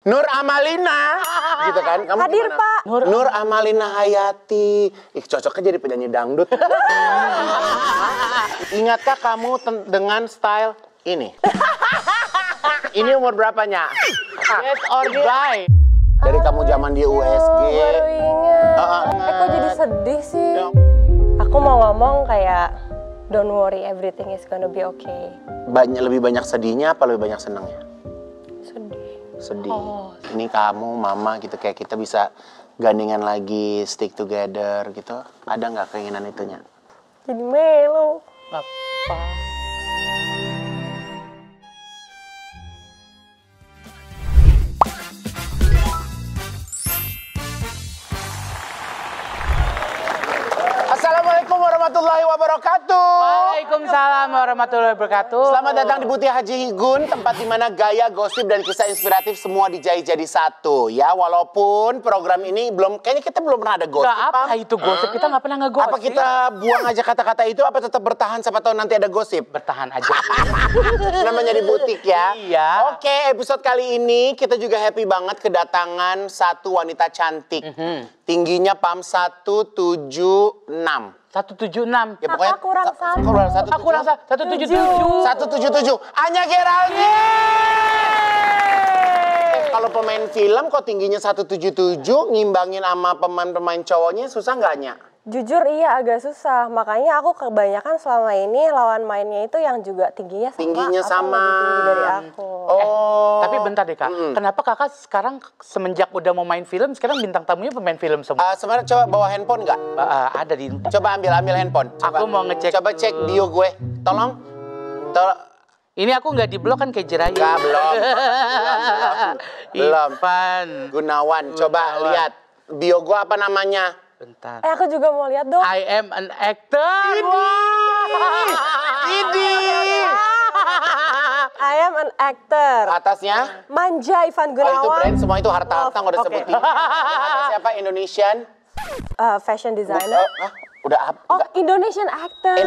Nur Amalina, gitu kan? Kamu hadir gimana? Pak. Nur Amalina Hayati. Cocoknya jadi penyanyi dangdut. Ingatkah kamu dengan style ini? Ini umur berapanya? Yes or bye? Dari kamu zaman di USG. Baru ingat. Kok jadi sedih sih? Aku mau ngomong kayak, don't worry, everything is gonna be okay. Lebih banyak sedihnya apa lebih banyak senangnya? Sedih. Oh. Ini kamu, mama gitu, kayak kita bisa gandengan lagi, stick together gitu. Ada nggak keinginan itunya? Jadi melo. Apa? Assalamualaikum warahmatullahi wabarakatuh. Waalaikumsalam warahmatullahi wabarakatuh. Selamat datang di Putih Haji Higun, tempat di mana gaya, gosip, dan kisah inspiratif semua dijahit jadi satu. Ya, walaupun program ini kayaknya kita belum pernah ada gosip. Gak apa itu gosip, kita nggak pernah ngegosip. Apa kita buang aja kata-kata itu, apa tetap bertahan siapa tahu nanti ada gosip? Bertahan aja. Namanya di butik ya. Iya. Oke, episode kali ini kita juga happy banget kedatangan satu wanita cantik. Tingginya PAM 176. 176. Ya pokoknya Kakak kurang satu. kurang 177. Aku rasa 177. 177. Anya Geraldine. Kalau pemain film kok tingginya 177, ngimbangin sama pemain-pemain cowoknya susah nggak, Nya? Jujur iya agak susah, makanya aku kebanyakan selama ini lawan mainnya itu yang juga tingginya sama. Atau lebih tinggi dari aku. Oh. Tapi bentar deh Kak, kenapa Kakak sekarang semenjak udah mau main film, sekarang bintang tamunya pemain film semua? Sebenarnya coba bawa handphone nggak? Ada di... Coba ambil handphone. Coba. Aku mau ngecek. Coba cek bio gue. Tolong. Ini aku nggak di blok kan kayak Jerayu. Nggak, belum. Belum. Ivan Gunawan. Coba lihat. Bio gue apa namanya? Bentar. Aku juga mau lihat dong. I am an actor. Ini. I am an actor. Atasnya? Manja Ivan Oh, itu Gunawan. brand semua itu harta-harta udah Oke. sebutin. Atasnya apa? Indonesian? Fashion designer. Udah apa? Oh, Indonesian actor.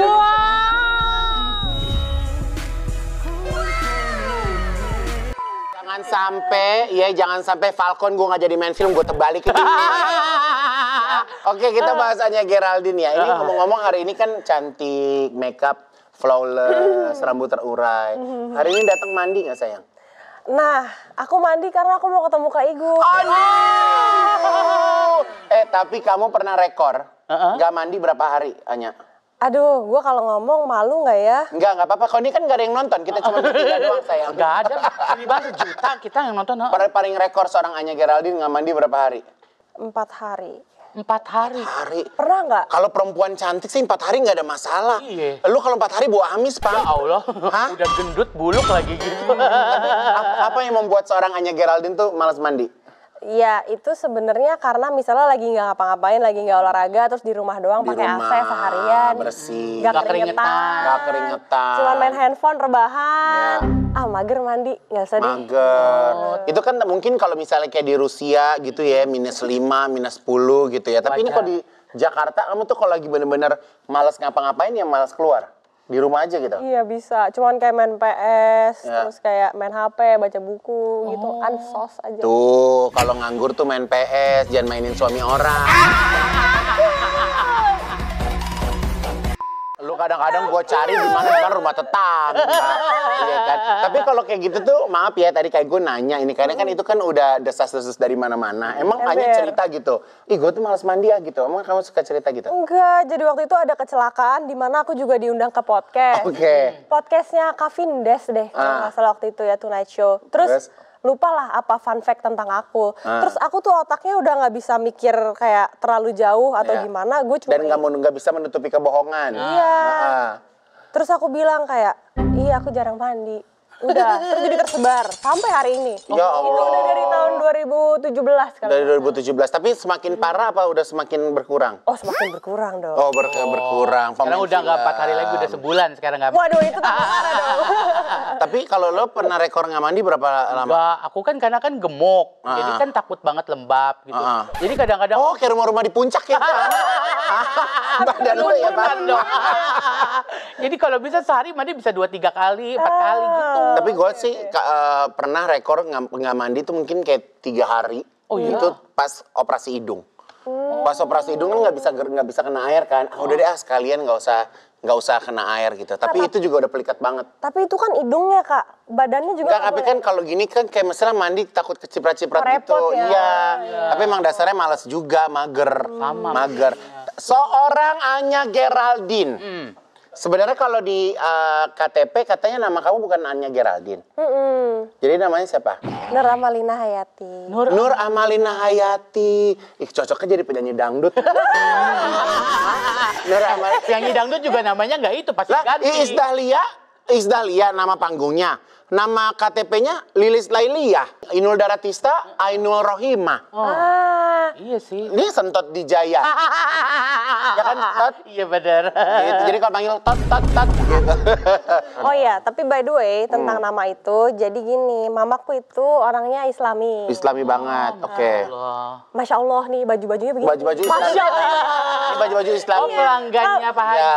Jangan sampai Falcon gue nggak jadi main film, gue terbalikin. Oke, kita bahas Anya Geraldine ya. Ini ngomong-ngomong hari ini kan cantik, makeup flawless, rambut terurai. Hari ini datang mandi nggak sayang? Nah, aku mandi karena aku mau ketemu Kak Igu. Aduh! Tapi kamu pernah rekor nggak mandi berapa hari, Anya? Aduh, gue kalau ngomong malu nggak ya? Nggak apa-apa. Kau ini kan nggak ada yang nonton. Kita cuma bertiga doang, sayang. Nggak ada. Ini bahas sejuta kita yang nonton. Paling rekor seorang Anya Geraldine nggak mandi berapa hari? 4 hari. 4 hari. Pernah nggak? Kalau perempuan cantik sih 4 hari nggak ada masalah. Iya. Lu kalau 4 hari bawa amis, Pak. Ya Allah. Hah? Udah gendut buluk lagi gitu. Apa yang membuat seorang Anya Geraldine tuh malas mandi? Ya itu sebenarnya karena misalnya lagi nggak ngapa-ngapain, lagi nggak olahraga, terus di rumah doang pakai AC seharian, bersih, nggak keringetan, cuma main handphone, rebahan, mager mandi, nggak usah deh. Mager. Itu kan mungkin kalau misalnya kayak di Rusia gitu ya, -5, -10 gitu ya. Tapi ini kalau di Jakarta kamu tuh kalau lagi bener-bener malas ngapa-ngapain ya malas keluar. Di rumah aja gitu? Iya bisa, cuman kayak main PS, terus kayak main HP, baca buku gitu, ansos aja. Tuh, kalau nganggur tuh main PS, jangan mainin suami orang. Lu kadang-kadang gue cari di mana rumah tetangga, iya kan? Tapi kalau kayak gitu tuh, maaf ya tadi kayak gue nanya ini, karena kan itu kan udah desas-desus dari mana-mana. Emang hanya cerita gitu, ih gue tuh malas mandi ya gitu. Emang kamu suka cerita gitu? Enggak, jadi waktu itu ada kecelakaan di mana aku juga diundang ke podcast. Podcastnya Kavin Des deh, kalau nggak salah waktu itu ya, Tonight Show. Terus lupa lah apa fun fact tentang aku. Terus aku tuh otaknya udah nggak bisa mikir kayak terlalu jauh atau gimana. Gue cuma dan nggak bisa menutupi kebohongan. Iya. Terus aku bilang kayak, iya aku jarang mandi. Udah, terus jadi tersebar sampai hari ini. Ya Allah. Itu udah dari tahun 2017 kalau. Dari 2017. Tapi semakin parah apa udah semakin berkurang? Oh, semakin berkurang dong. Oh, berkurang. Sekarang udah nggak 4 hari lagi, udah sebulan sekarang nggak. Waduh, itu tambah parah dong. Tapi kalau lo pernah rekor nggak mandi berapa lama? Enggak, aku kan karena kan gemuk, jadi kan takut banget lembab gitu. Jadi kadang-kadang Oh, kayak rumah-rumah di puncak ya. Badan lo ya, Pak. Jadi kalau bisa sehari mandi bisa 2-3 kali, 4 kali gitu. Tapi gue sih pernah rekor nggak mandi tuh mungkin kayak 3 hari. Oh iya? Itu pas operasi hidung. Pas operasi hidung kan nggak bisa kena air kan. Udah deh sekalian nggak usah kena air gitu. Tapi itu juga udah pelikat banget. Tapi itu kan hidungnya, Kak. Badannya juga Enggak, tapi kan kalau gini kan kayak misalnya mandi takut keciprat-ciprat gitu. Repot ya. Iya. Tapi emang dasarnya malas juga, mager. Mager. Seorang Anya Geraldine. Sebenarnya kalau di KTP katanya nama kamu bukan Anya Geraldine. Jadi namanya siapa? Nur Amalina Hayati. Nur Amalina Hayati. Ih, cocoknya jadi penyanyi dangdut. Nur Amalina. Penyanyi dangdut juga namanya nggak itu, pasti ganti. Iis Dahlia nama panggungnya. Nama KTP-nya Lilis Lailia. Inul Daratista, Ainul Rohimah. Iya sih. Ini Sentot Dijaya. Ya kan, Tot? Iya benar. Gitu. Jadi kalau panggil Tot, gitu. Oh iya, tapi by the way tentang nama itu, jadi gini, mamaku itu orangnya Islami. Islami banget, oke. Masya Allah nih baju-bajunya begini. Baju-baju Islami. Ini baju-baju Islami. Oh, pelanggannya Pak Haji.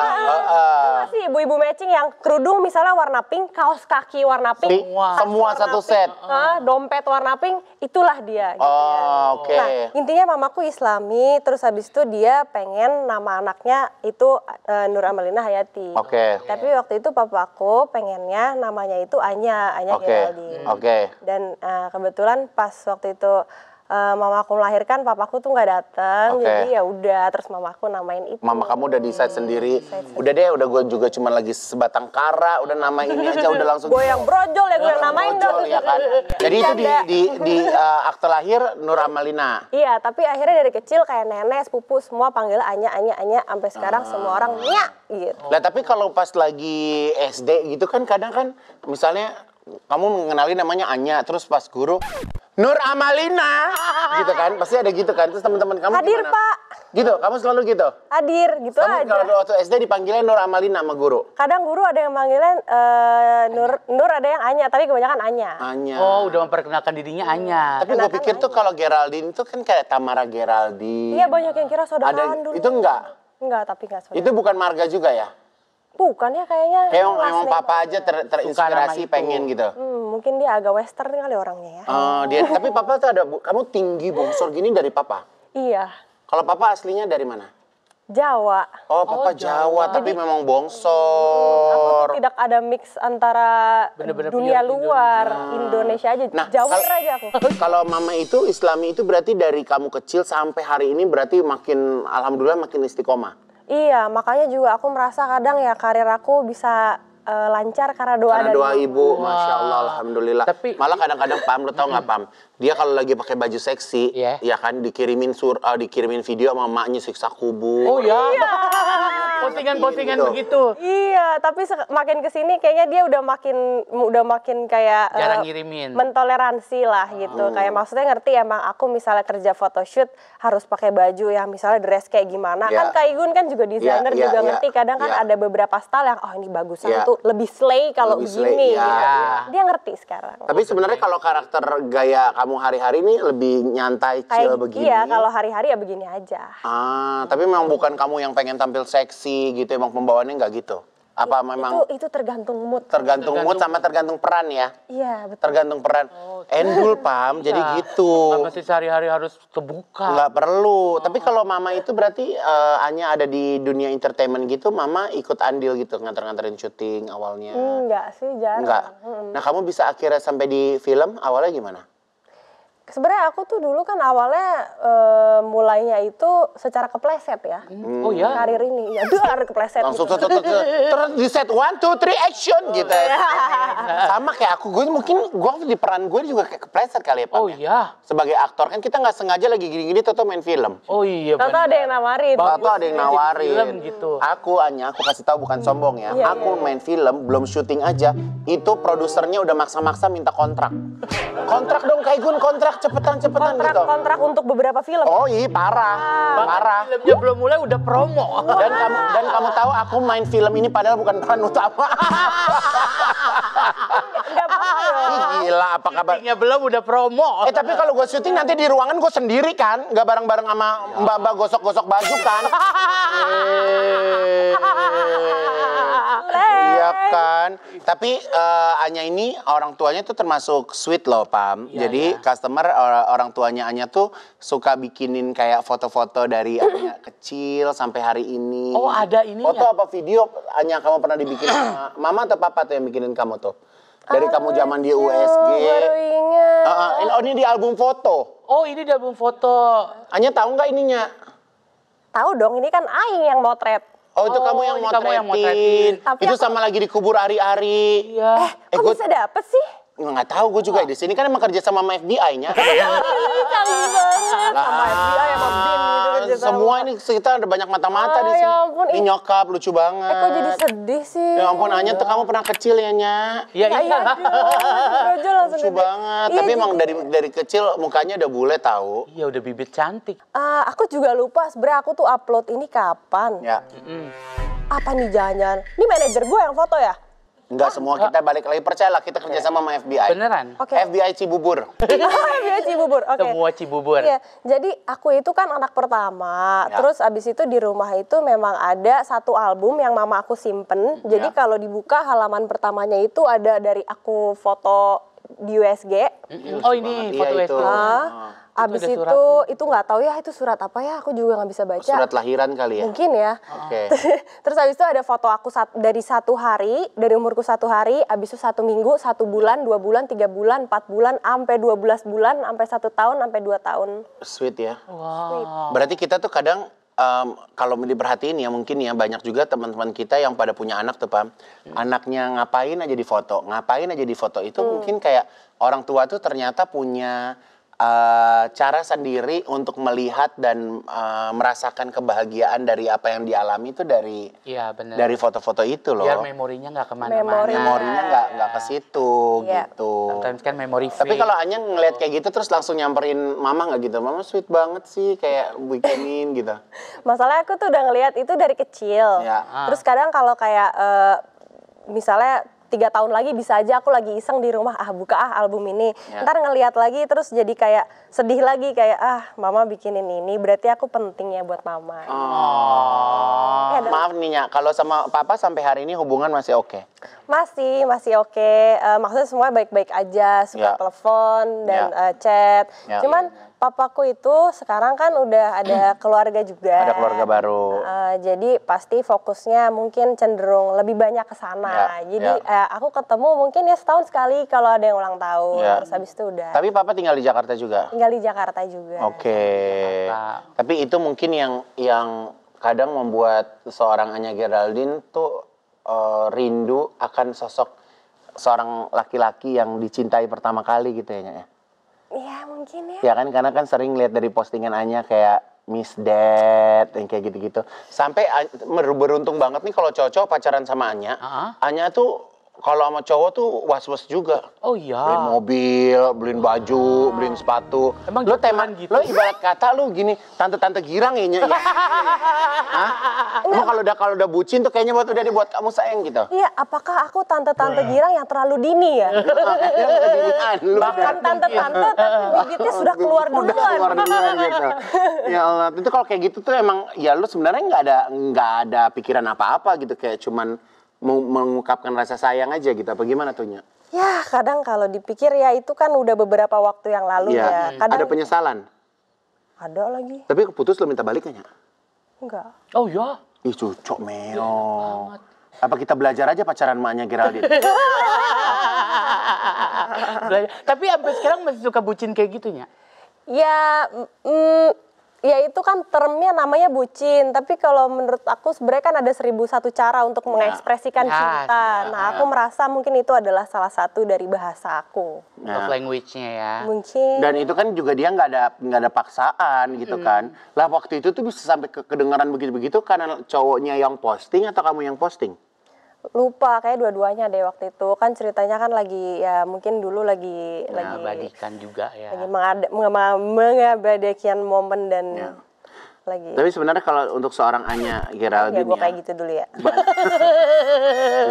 Masih ibu-ibu matching yang kerudung misalnya warna pink, kaos kaki warna pink. Semua satu set. Dompet warna pink, itulah dia. Gitu Oh, oke. Nah, intinya mamaku Islami, terus habis itu dia pengen nama anaknya itu Nur Amalina Hayati. Oke. Tapi waktu itu papaku pengennya namanya itu Anya Geraldine. Oke. Dan kebetulan pas waktu itu mamaku melahirkan, papaku tuh nggak datang, jadi ya udah terus mamaku namain itu. Mama kamu udah decide sendiri. Udah deh, udah gue juga cuma lagi sebatang kara, udah nama ini aja udah langsung. Gue yang brojol ya, gue yang namain dong. Ya kan? Jadi itu di akte lahir Nur Amalina. Iya, tapi akhirnya dari kecil kayak nenek, sepupu semua panggil Anya, sampai sekarang semua orang Nya gitu. Lah tapi kalau pas lagi SD gitu kan kadang kan misalnya kamu mengenali namanya Anya, terus pas guru Nur Amalina gitu kan, pasti ada gitu kan. Terus teman-teman kamu Hadir, gimana? Pak. Gitu, kamu selalu gitu? Hadir, gitu Kamu aja. kalau waktu SD dipanggilnya Nur Amalina sama guru? Kadang guru ada yang manggilnya Nur, ada yang Anya, tapi kebanyakan Anya. Anya. Oh, udah memperkenalkan dirinya Anya. Tapi gue pikir tuh kalau Geraldine itu kan kayak Tamara Geraldine. Iya, banyak yang kira saudaraan dulu. Itu enggak? Enggak, tapi enggak saudara. Itu bukan marga juga ya? Bukan ya kayaknya. Kayak last emang name. papa aja terinspirasi pengen gitu. Mungkin dia agak western kali orangnya ya. Tapi papa tuh kamu tinggi bongsor gini dari papa? Iya, Kalau papa aslinya dari mana? Jawa. Oh, papa Jawa, tapi memang Aku bongsor. tuh tidak ada mix antara Bener-bener dunia pure luar, Indonesia aja. Nah, Jawa aja aku. Kalau mama itu Islami itu berarti dari kamu kecil sampai hari ini berarti makin alhamdulillah makin istiqomah. Iya, makanya juga aku merasa kadang ya karir aku bisa lancar karena doa Karena dari doa ibu, masya Allah, alhamdulillah. Tapi- malah kadang-kadang Pam, lo tau nggak Pam? Dia kalau lagi pakai baju seksi, ya kan dikirimin video sama emaknya siksa kubur. Oh ya, postingan-postingan Gitu. begitu. Iya, tapi makin kesini kayaknya dia udah makin kayak Jarang ngirimin. mentoleransi lah gitu. Kayak maksudnya ngerti emang aku misalnya kerja photoshoot harus pakai baju yang misalnya dress kayak gimana. Ya. Kan Kak Igun kan juga desainer Ya, juga ya, ngerti. Kadang kan ya. ada beberapa style yang ini bagusan Ya. tuh lebih slay kalau Lebih slay, begini. ya, gitu. ya. Dia ngerti sekarang. Tapi sebenarnya kalau karakter gaya kamu hari-hari ini lebih nyantai, chill begini. Iya, kalau hari-hari ya begini aja. Tapi memang bukan kamu yang pengen tampil seksi gitu, emang pembawaannya nggak gitu? Apa memang Itu tergantung mood. tergantung mood sama tergantung peran ya? Iya, betul. Tergantung peran. Endul Pam, jadi gitu. Nggak mesti sehari-hari harus kebuka. Nggak perlu. Tapi kalau mama itu berarti hanya ada di dunia entertainment gitu, mama ikut andil gitu, nganter-nganterin syuting awalnya. Enggak sih, jarang. Enggak. Nah, kamu bisa akhirnya sampai di film awalnya gimana? Sebenarnya aku tuh dulu kan awalnya mulainya itu secara kepleset ya. Oh ya. Karir ini ya dar kepleset. Langsung gitu. terus di set 1, 2, 3 action gitu. Sama kayak aku, gue mungkin gue di peran gue juga kayak kepleset kali ya Pam. Oh iya. Sebagai aktor kan kita nggak sengaja lagi gini-gini atau main film. Oh iya. Tahu ada yang nawarin. Atau ada yang nawarin. Film gitu. Aku kasih tahu bukan sombong ya. Iya, Aku main film belum syuting aja, itu produsernya udah maksa-maksa minta kontrak. Kontrak dong Kak Igun kontrak cepetan gitu. Kontrak untuk beberapa film. Oh iya parah. Filmnya belum mulai udah promo. Dan kamu tahu aku main film ini padahal bukan peran utama. Enggak apa-apa. Ih, gila apa kabar? Syutingnya belum udah promo. Tapi kalau gue syuting nanti di ruangan gue sendiri kan, nggak bareng-bareng sama mbak-mbak gosok-gosok baju kan. Iya kan. Tapi Anya ini orang tuanya tuh termasuk sweet loh Pam. Jadi customer orang tuanya Anya tuh suka bikinin kayak foto-foto dari Anya kecil sampai hari ini. Oh ada ini Foto apa video Anya kamu pernah dibikin sama mama atau papa tuh yang bikinin kamu tuh? Dari kamu zaman di USG. Baru ingat. Ini di album foto. Oh ini di album foto. Anya tahu nggak ininya? Tahu dong, ini kan Aing yang motret. Oh itu kamu yang motretin. Itu sama lagi dikubur ari-ari. Iya. Kok bisa dapet sih? Nggak tahu, gue juga di sini kan emang kerja sama FBI-nya. Canggih banget. Sama FBI sama BIN gitu kerja sama. Semua ini kita ada banyak mata-mata di sini. Ya ampun. Ini nyokap lucu banget. Kok jadi sedih sih? Ya ampun Anya tuh kamu pernah kecil ya Nya. Iya iya. Langsung Lucu gede. banget. Iya, Tapi emang jadi- dari kecil mukanya udah bule tahu. Iya udah bibit cantik. Aku juga lupa sebenarnya aku tuh upload ini kapan. Ya. Apa nih jangan-jangan? Ini manajer gue yang foto ya? Enggak semua kita balik lagi percayalah kita kerja sama FBI. Beneran? Oke. FBI Cibubur. Iya Cibubur. Oke. Semua Cibubur. Iya, jadi aku itu kan anak pertama. Ya. Terus abis itu di rumah itu memang ada satu album yang mama aku simpen. Jadi kalau dibuka halaman pertamanya itu ada dari aku foto di USG. Oh ini Iya, foto itu. itu. Abis ada itu nggak tahu ya itu surat apa ya, aku juga nggak bisa baca. Surat lahiran kali ya. Mungkin ya. Oke. Terus abis itu ada foto aku dari 1 hari, dari umurku 1 hari, abis itu 1 minggu, 1 bulan, 2 bulan, 3 bulan, 4 bulan, sampai 12 bulan, sampai 1 tahun, sampai 2 tahun. Sweet ya. Wow. Berarti kita tuh kadang kalau diperhatiin ya mungkin ya banyak juga teman-teman kita yang pada punya anak tuh Pam. Anaknya ngapain aja di foto itu mungkin kayak orang tua tuh ternyata punya cara sendiri untuk melihat dan merasakan kebahagiaan dari apa yang dialami itu dari Iya bener. dari foto-foto itu loh. Biar memorinya nggak kemana-mana. Memorinya nggak ke situ Iya. gitu. Sometimes kan memory Tapi fade. kalau Anya ngeliat kayak gitu terus langsung nyamperin mama nggak gitu? Mama sweet banget sih kayak bikinin gitu. Masalahnya aku tuh udah ngelihat itu dari kecil. Ya. Terus kadang kalau kayak misalnya 3 tahun lagi bisa aja aku lagi iseng di rumah buka album ini. Ya. Ntar ngelihat lagi terus jadi kayak sedih lagi kayak mama bikinin ini berarti aku penting ya buat mama. Oh. Ya, Maaf nih Nya, kalau sama papa sampai hari ini hubungan masih oke? Masih oke. Maksudnya semua baik-baik aja, suka Ya. telepon dan Ya. chat. Ya. Cuman papaku itu sekarang kan udah ada keluarga juga. Ada keluarga baru. Jadi pasti fokusnya mungkin cenderung lebih banyak ke sana. Ya, Jadi ya. aku ketemu mungkin ya setahun sekali kalau ada yang ulang tahun. Ya. Terus habis itu udah. Tapi papa tinggal di Jakarta juga? Tinggal di Jakarta juga. Oke. Jakarta. Tapi itu mungkin yang kadang membuat seorang Anya Geraldine tuh rindu akan sosok seorang laki-laki yang dicintai pertama kali gitu ya Nya ya? Iya mungkin ya. Ya kan, karena kan sering lihat dari postingan Anya kayak Miss Dad, yang kayak gitu-gitu. Sampai beruntung banget nih kalau cowok-cowok pacaran sama Anya. Anya tuh kalau sama cowok tuh was-was juga. Oh iya. Beliin mobil, beliin baju, beliin sepatu. Emang lo gituan gitu? Lo ibarat kata lu gini, tante-tante girang ya Nya. Hah? Emang kalau udah bucin tuh kayaknya udah dibuat kamu sayang gitu. Iya, apakah aku tante-tante girang yang terlalu dini ya? Bahkan tante-tante tapi bibitnya sudah keluar Udah duluan. keluar duluan gitu. Ya Allah, itu kalau kayak gitu tuh emang ya lu sebenarnya nggak ada pikiran apa-apa gitu, kayak cuman mengungkapkan rasa sayang aja gitu. Apa gimana tuh Nya? Ya, kadang kalau dipikir ya itu kan udah beberapa waktu yang lalu ya. Kadang Ada penyesalan. ada lagi. Tapi putus lo minta balik Nya? Enggak. Oh iya. Ih cucok meo. Apa kita belajar aja pacaran emaknya Geraldine? Tapi sampai sekarang masih suka bucin kayak gitunya. Ya, ya itu kan termnya namanya bucin. Tapi kalau menurut aku sebenarnya kan ada 1001 cara untuk mengekspresikan cinta. Nah, aku merasa mungkin itu adalah salah satu dari bahasa aku. Love language-nya ya. Mungkin. Dan itu kan juga dia nggak ada paksaan gitu kan. Lah waktu itu tuh bisa sampai kedengaran begitu-begitu karena cowoknya yang posting atau kamu yang posting? Lupa, kayak dua-duanya deh waktu itu. Kan ceritanya kan lagi, ya mungkin dulu lagi Mengabadikan juga ya. lagi mengabadikan momen dan lagi. Tapi sebenarnya kalau untuk seorang Anya Geraldine ya, gue kayak gitu dulu ya.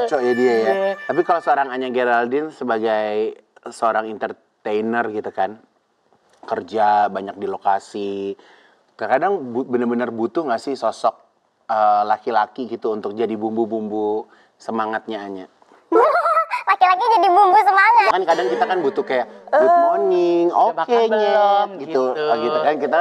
Lucu ya dia ya. Tapi kalau seorang Anya Geraldine sebagai seorang entertainer gitu kan, kerja banyak di lokasi, kadang benar-benar butuh nggak sih sosok laki-laki gitu untuk jadi bumbu-bumbu semangatnya Anya? Laki-laki jadi bumbu semangat. Kan kadang kita kan butuh kayak good morning, oke-nya gitu. Gitu kan kita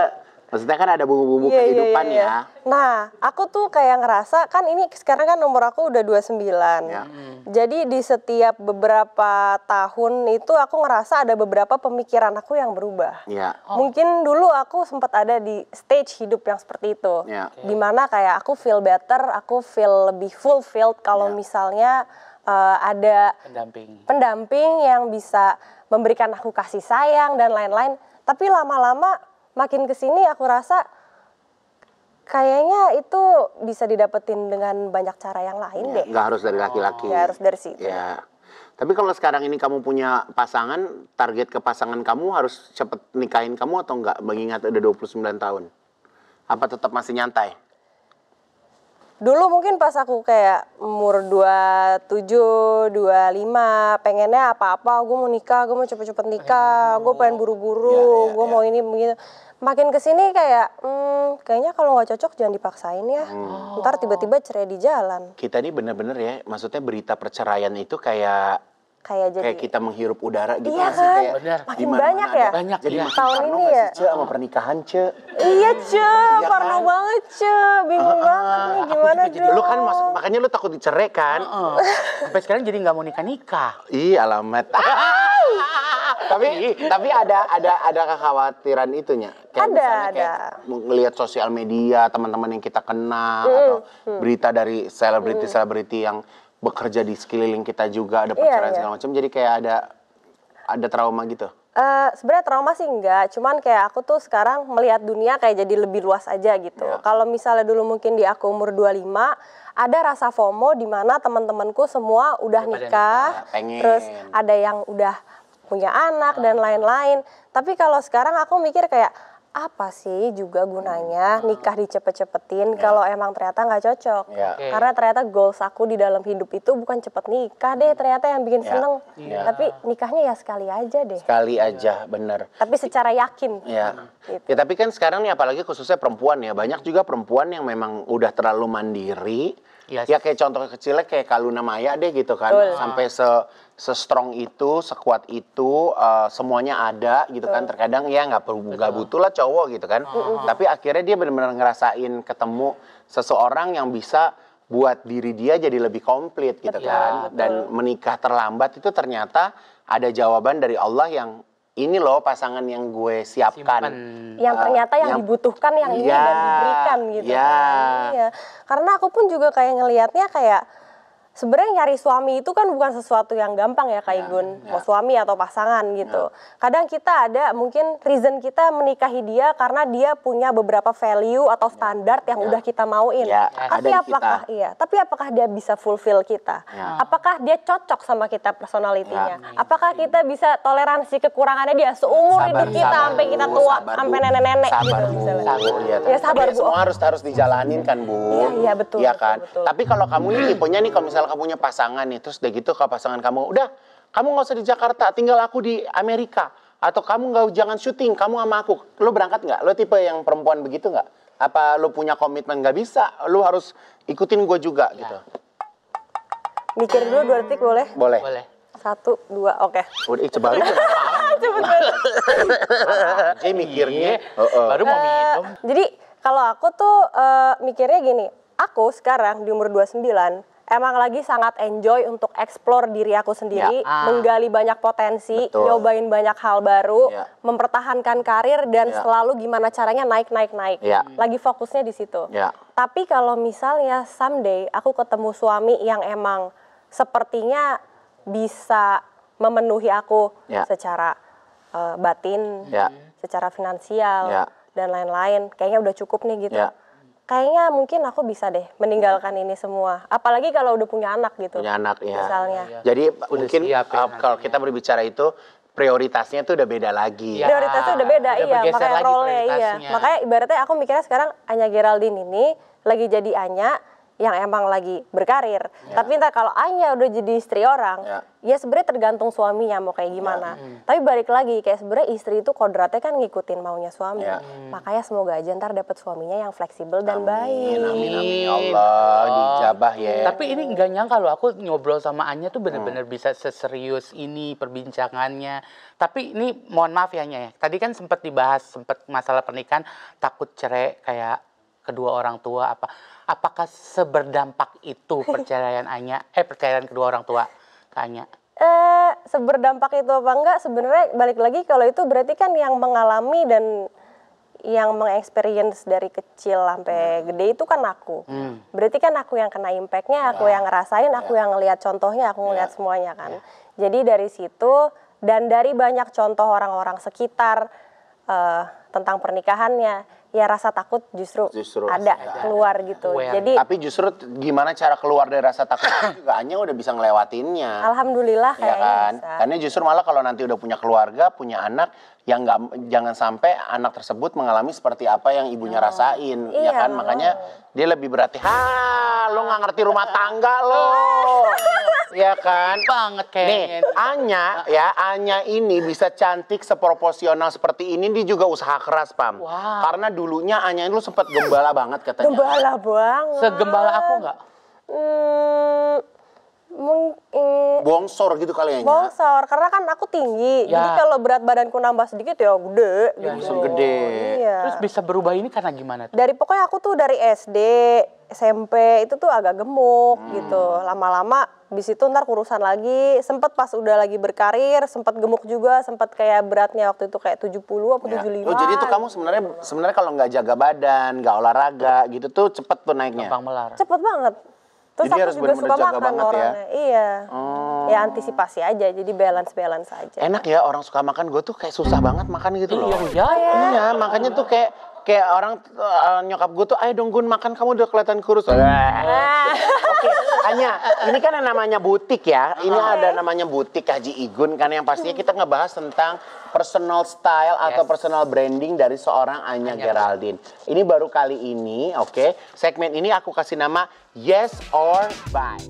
maksudnya kan ada bumbu-bumbu kehidupan ya. Nah, aku tuh kayak ngerasa kan ini sekarang kan umur aku udah 29. Ya. Jadi di setiap beberapa tahun itu aku ngerasa ada beberapa pemikiran aku yang berubah. Ya. Mungkin dulu aku sempat ada di stage hidup yang seperti itu. Ya. Dimana kayak aku feel better, aku feel lebih fulfilled kalau misalnya ada pendamping yang bisa memberikan aku kasih sayang dan lain-lain. Tapi lama-lama makin kesini aku rasa kayaknya itu bisa didapetin dengan banyak cara yang lain deh. Nggak harus dari laki-laki. Nggak harus dari situ. Ya. Tapi kalau sekarang ini kamu punya pasangan, target ke pasangan kamu harus cepet nikahin kamu atau enggak? Mengingat udah 29 tahun. Apa tetap masih nyantai? Dulu mungkin pas aku kayak umur 27, 25, pengennya apa-apa, gue mau nikah, gue mau cepet-cepet nikah, gue pengen buru-buru, gue mau ini begitu. Makin kesini kayak, kayaknya kalau nggak cocok jangan dipaksain ya. Ntar tiba-tiba cerai di jalan. Kita ini bener-bener ya, maksudnya berita perceraian itu kayak kita menghirup udara gitu. Iya kan? kan, makin banyak ya. Jadi tahun ini ya. Ce sama pernikahan Ce. Iya parno banget bingung banget nih gimana dong. Lu kan makanya lu takut dicerai kan? Sampai sekarang jadi nggak mau nikah. Ih alamat. tapi ada kekhawatiran itunya. Kayak ngelihat sosial media teman-teman yang kita kenal atau berita dari selebriti yang bekerja di sekeliling kita juga ada perceraian segala macam, jadi kayak ada trauma gitu. Sebenarnya trauma sih enggak, cuman kayak aku tuh sekarang melihat dunia kayak jadi lebih luas aja gitu. Kalau misalnya dulu mungkin di aku umur 25 ada rasa FOMO di mana teman-temanku semua udah nikah, terus ada yang udah punya anak dan lain-lain. Tapi kalau sekarang aku mikir kayak apa sih juga gunanya nikah dicepet-cepetin kalau emang ternyata nggak cocok. Karena ternyata goals aku di dalam hidup itu bukan cepet nikah deh ternyata yang bikin seneng. Tapi nikahnya ya sekali aja deh. Sekali aja, bener. Tapi secara yakin. Gitu. Ya tapi kan sekarang nih apalagi khususnya perempuan ya, banyak juga perempuan yang memang udah terlalu mandiri. Ya kayak contoh kecilnya kayak Kaluna Maya deh gitu kan. Sampai se-strong itu, sekuat itu, semuanya ada gitu kan. Terkadang ya nggak butuh lah cowok gitu kan. Tapi akhirnya dia benar-benar ngerasain ketemu seseorang yang bisa buat diri dia jadi lebih komplit gitu kan. Dan menikah terlambat itu ternyata ada jawaban dari Allah yang ini loh pasangan yang gue siapkan. Yang ternyata yang dibutuhkan yang ini dan diberikan gitu kan. Iya. Karena aku pun juga kayak ngelihatnya kayak sebenarnya nyari suami itu kan bukan sesuatu yang gampang ya Kak Igun, mau suami atau pasangan gitu. Kadang kita ada mungkin reason kita menikahi dia karena dia punya beberapa value atau standar yang udah kita mauin. Tapi apakah dia bisa fulfill kita? Apakah dia cocok sama kita personalitinya? Apakah kita bisa toleransi kekurangannya dia seumur hidup kita sampai kita tua, sampai nenek-nenek gitu misalnya. Ya sabar Bu. Semua harus dijalanin kan Bu. Iya betul. Iya kan. Tapi kalau kamu nih tipenya nih kalau misalnya kamu punya pasangan nih, terus udah gitu kalau pasangan kamu, udah kamu nggak usah di Jakarta, tinggal aku di Amerika, atau kamu jangan syuting, kamu sama aku, lo berangkat nggak? Lo tipe yang perempuan begitu nggak? Apa lo punya komitmen nggak bisa? Lo harus ikutin gue juga gitu. Mikir dulu 2 detik boleh? Boleh. 1, 2, oke. Udah coba lu. Cepet banget. Mikirnya. Baru mau minum. Jadi kalau aku tuh mikirnya gini, aku sekarang di umur 29 emang lagi sangat enjoy untuk explore diri aku sendiri, menggali banyak potensi, nyobain banyak hal baru, mempertahankan karir dan selalu gimana caranya naik. Lagi fokusnya di situ. Tapi kalau misalnya someday aku ketemu suami yang emang sepertinya bisa memenuhi aku secara batin, secara finansial dan lain-lain, kayaknya udah cukup nih gitu. kayaknya mungkin aku bisa deh meninggalkan ini semua. Apalagi kalau udah punya anak gitu. Punya anak ya. Misalnya. Jadi Udah mungkin siap ya kalau kita berbicara itu prioritasnya itu udah beda lagi. Ya. Prioritasnya udah beda, Udah iya. bergeser Makanya lagi role-nya, iya. prioritasnya. Makanya ibaratnya aku mikirnya sekarang Anya Geraldine ini lagi jadi Anya yang emang lagi berkarir. Tapi ntar kalau Anya udah jadi istri orang, ya sebenarnya tergantung suaminya mau kayak gimana. Tapi balik lagi, kayak sebenarnya istri itu kodratnya kan ngikutin maunya suami. Makanya semoga aja ntar dapet suaminya yang fleksibel dan baik. Amin, amin, ya Allah, dijabah ya. Tapi ini nggak nyangka loh, aku ngobrol sama Anya tuh bener-bener bisa seserius ini perbincangannya. Tapi ini mohon maaf ya Anya ya, tadi kan sempat dibahas, sempat masalah pernikahan, takut cerai kayak kedua orang tua apa. Apakah seberdampak itu perceraian Anya, perceraian kedua orang tua ke Anya? Seberdampak itu apa enggak, sebenarnya balik lagi kalau itu berarti kan yang mengalami dan yang mengexperience dari kecil sampai gede itu kan aku. Berarti kan aku yang kena impact-nya, aku yang ngerasain, aku yang ngelihat contohnya, aku ngelihat semuanya kan. Jadi dari situ dan dari banyak contoh orang-orang sekitar tentang pernikahannya, ya rasa takut justru ada keluar gitu. Jadi tapi justru gimana cara keluar dari rasa takut itu juga Anya udah bisa ngelewatinnya. Alhamdulillah ya kayaknya kan? bisa. Karena justru malah kalau nanti udah punya keluarga, punya anak, yang jangan sampai anak tersebut mengalami seperti apa yang ibunya rasain, ya kan? Makanya dia lebih berarti, lo nggak ngerti rumah tangga lo, ya kan? Banget kayaknya. Nih, Anya ini bisa cantik seproporsional seperti ini, dia juga usaha keras, Pam. Karena dulunya Anya itu sempat gembala banget katanya. Gembala banget. Segembala aku nggak? Bongsor gitu kali ya. Bongsor, karena kan aku tinggi. Jadi kalau berat badanku nambah sedikit ya gede gitu. Langsung gede. Iya. Terus bisa berubah ini karena gimana tuh? Dari pokoknya aku tuh dari SD, SMP itu tuh agak gemuk gitu. Lama-lama di situ ntar kurusan lagi. Sempet pas udah lagi berkarir, sempet gemuk juga, sempet kayak beratnya waktu itu kayak 70 apa 75. Oh, jadi tuh kamu sebenarnya kalau nggak jaga badan, nggak olahraga gitu tuh cepet tuh naiknya. Gampang melar. Cepet banget. Terus Jadi aku harus juga bener-bener suka jaga makan banget ya? orangnya. Iya. Ya antisipasi aja, jadi balance aja. Enak ya orang suka makan, gue tuh kayak susah banget makan gitu loh. Iya. Iya, makanya tuh kayak orang nyokap gue tuh, ayo dong Gun makan, kamu udah kelihatan kurus. Oke, Anya, ini kan yang namanya butik ya. Ini ada namanya butik Haji Igun kan, yang pastinya kita ngebahas tentang personal style atau personal branding dari seorang Anya Geraldine. Ini baru kali ini, oke. Segmen ini aku kasih nama Yes or Bye.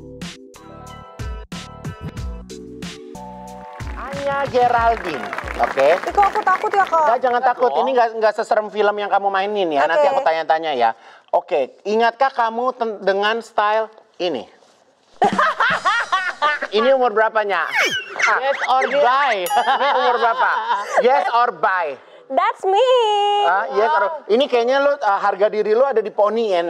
Anya Geraldine, oke. Kok aku takut ya, Kak? Jangan takut, ini nggak seserem film yang kamu mainin ya. Nanti aku tanya-tanya ya. Oke, ingatkah kamu dengan style ini? Ini umur berapanya? Yes or bye. Ini umur berapa? Yes or bye? That's me. Yes or ini kayaknya lo harga diri lo ada di poni ya.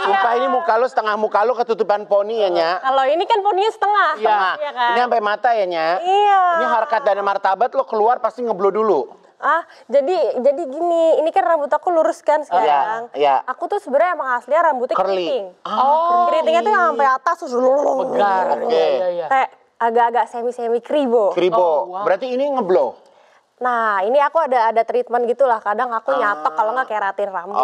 Sumpah ini muka lo setengah muka lo ketutupan poni ya, Nya. Kalau ini kan poninya setengah. Setengah. Iya kan? Ini sampai mata ya, Nya. Iya. Ini harkat dan martabat lo keluar pasti ngeblow dulu. Jadi gini, ini kan rambut aku lurus kan sekarang. Iya. Aku tuh sebenarnya emang aslinya rambutnya Curly. keriting. Keritingnya tuh yang sampai atas terus Megar. Iya. kayak agak-agak semi kribo. Berarti ini ngeblow. Nah, ini aku ada treatment gitulah. Kadang aku nyatok kalau nggak keratin rambut.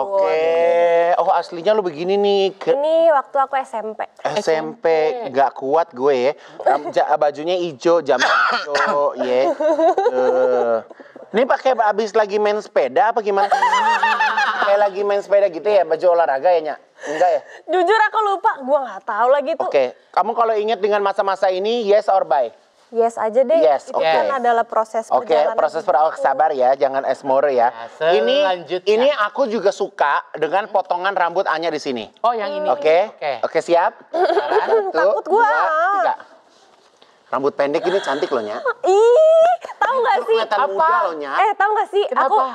Oh, aslinya lu begini nih. Ini waktu aku SMP. Gak kuat gue ya. Bajunya hijau, jam hijau, ya. Ini pakai abis lagi main sepeda apa gimana? Kayak lagi main sepeda gitu ya, baju olahraga ya, Nya? Enggak ya? Jujur aku lupa, gue nggak tahu lagi tuh. Oke, kamu kalau ingat dengan masa-masa ini, yes or bye? Yes aja deh. Yes, itu kan adalah proses perjalanan. Proses sabar ya, jangan esmore ya. Ini aku juga suka dengan potongan rambut Anya di sini. Oh, yang ini. Oke, siap. Takut gua. 2, 3. Rambut pendek ini cantik loh, Nya. Ih, tahu nggak sih? Kelihatan muda loh, Nya. Tahu nggak sih?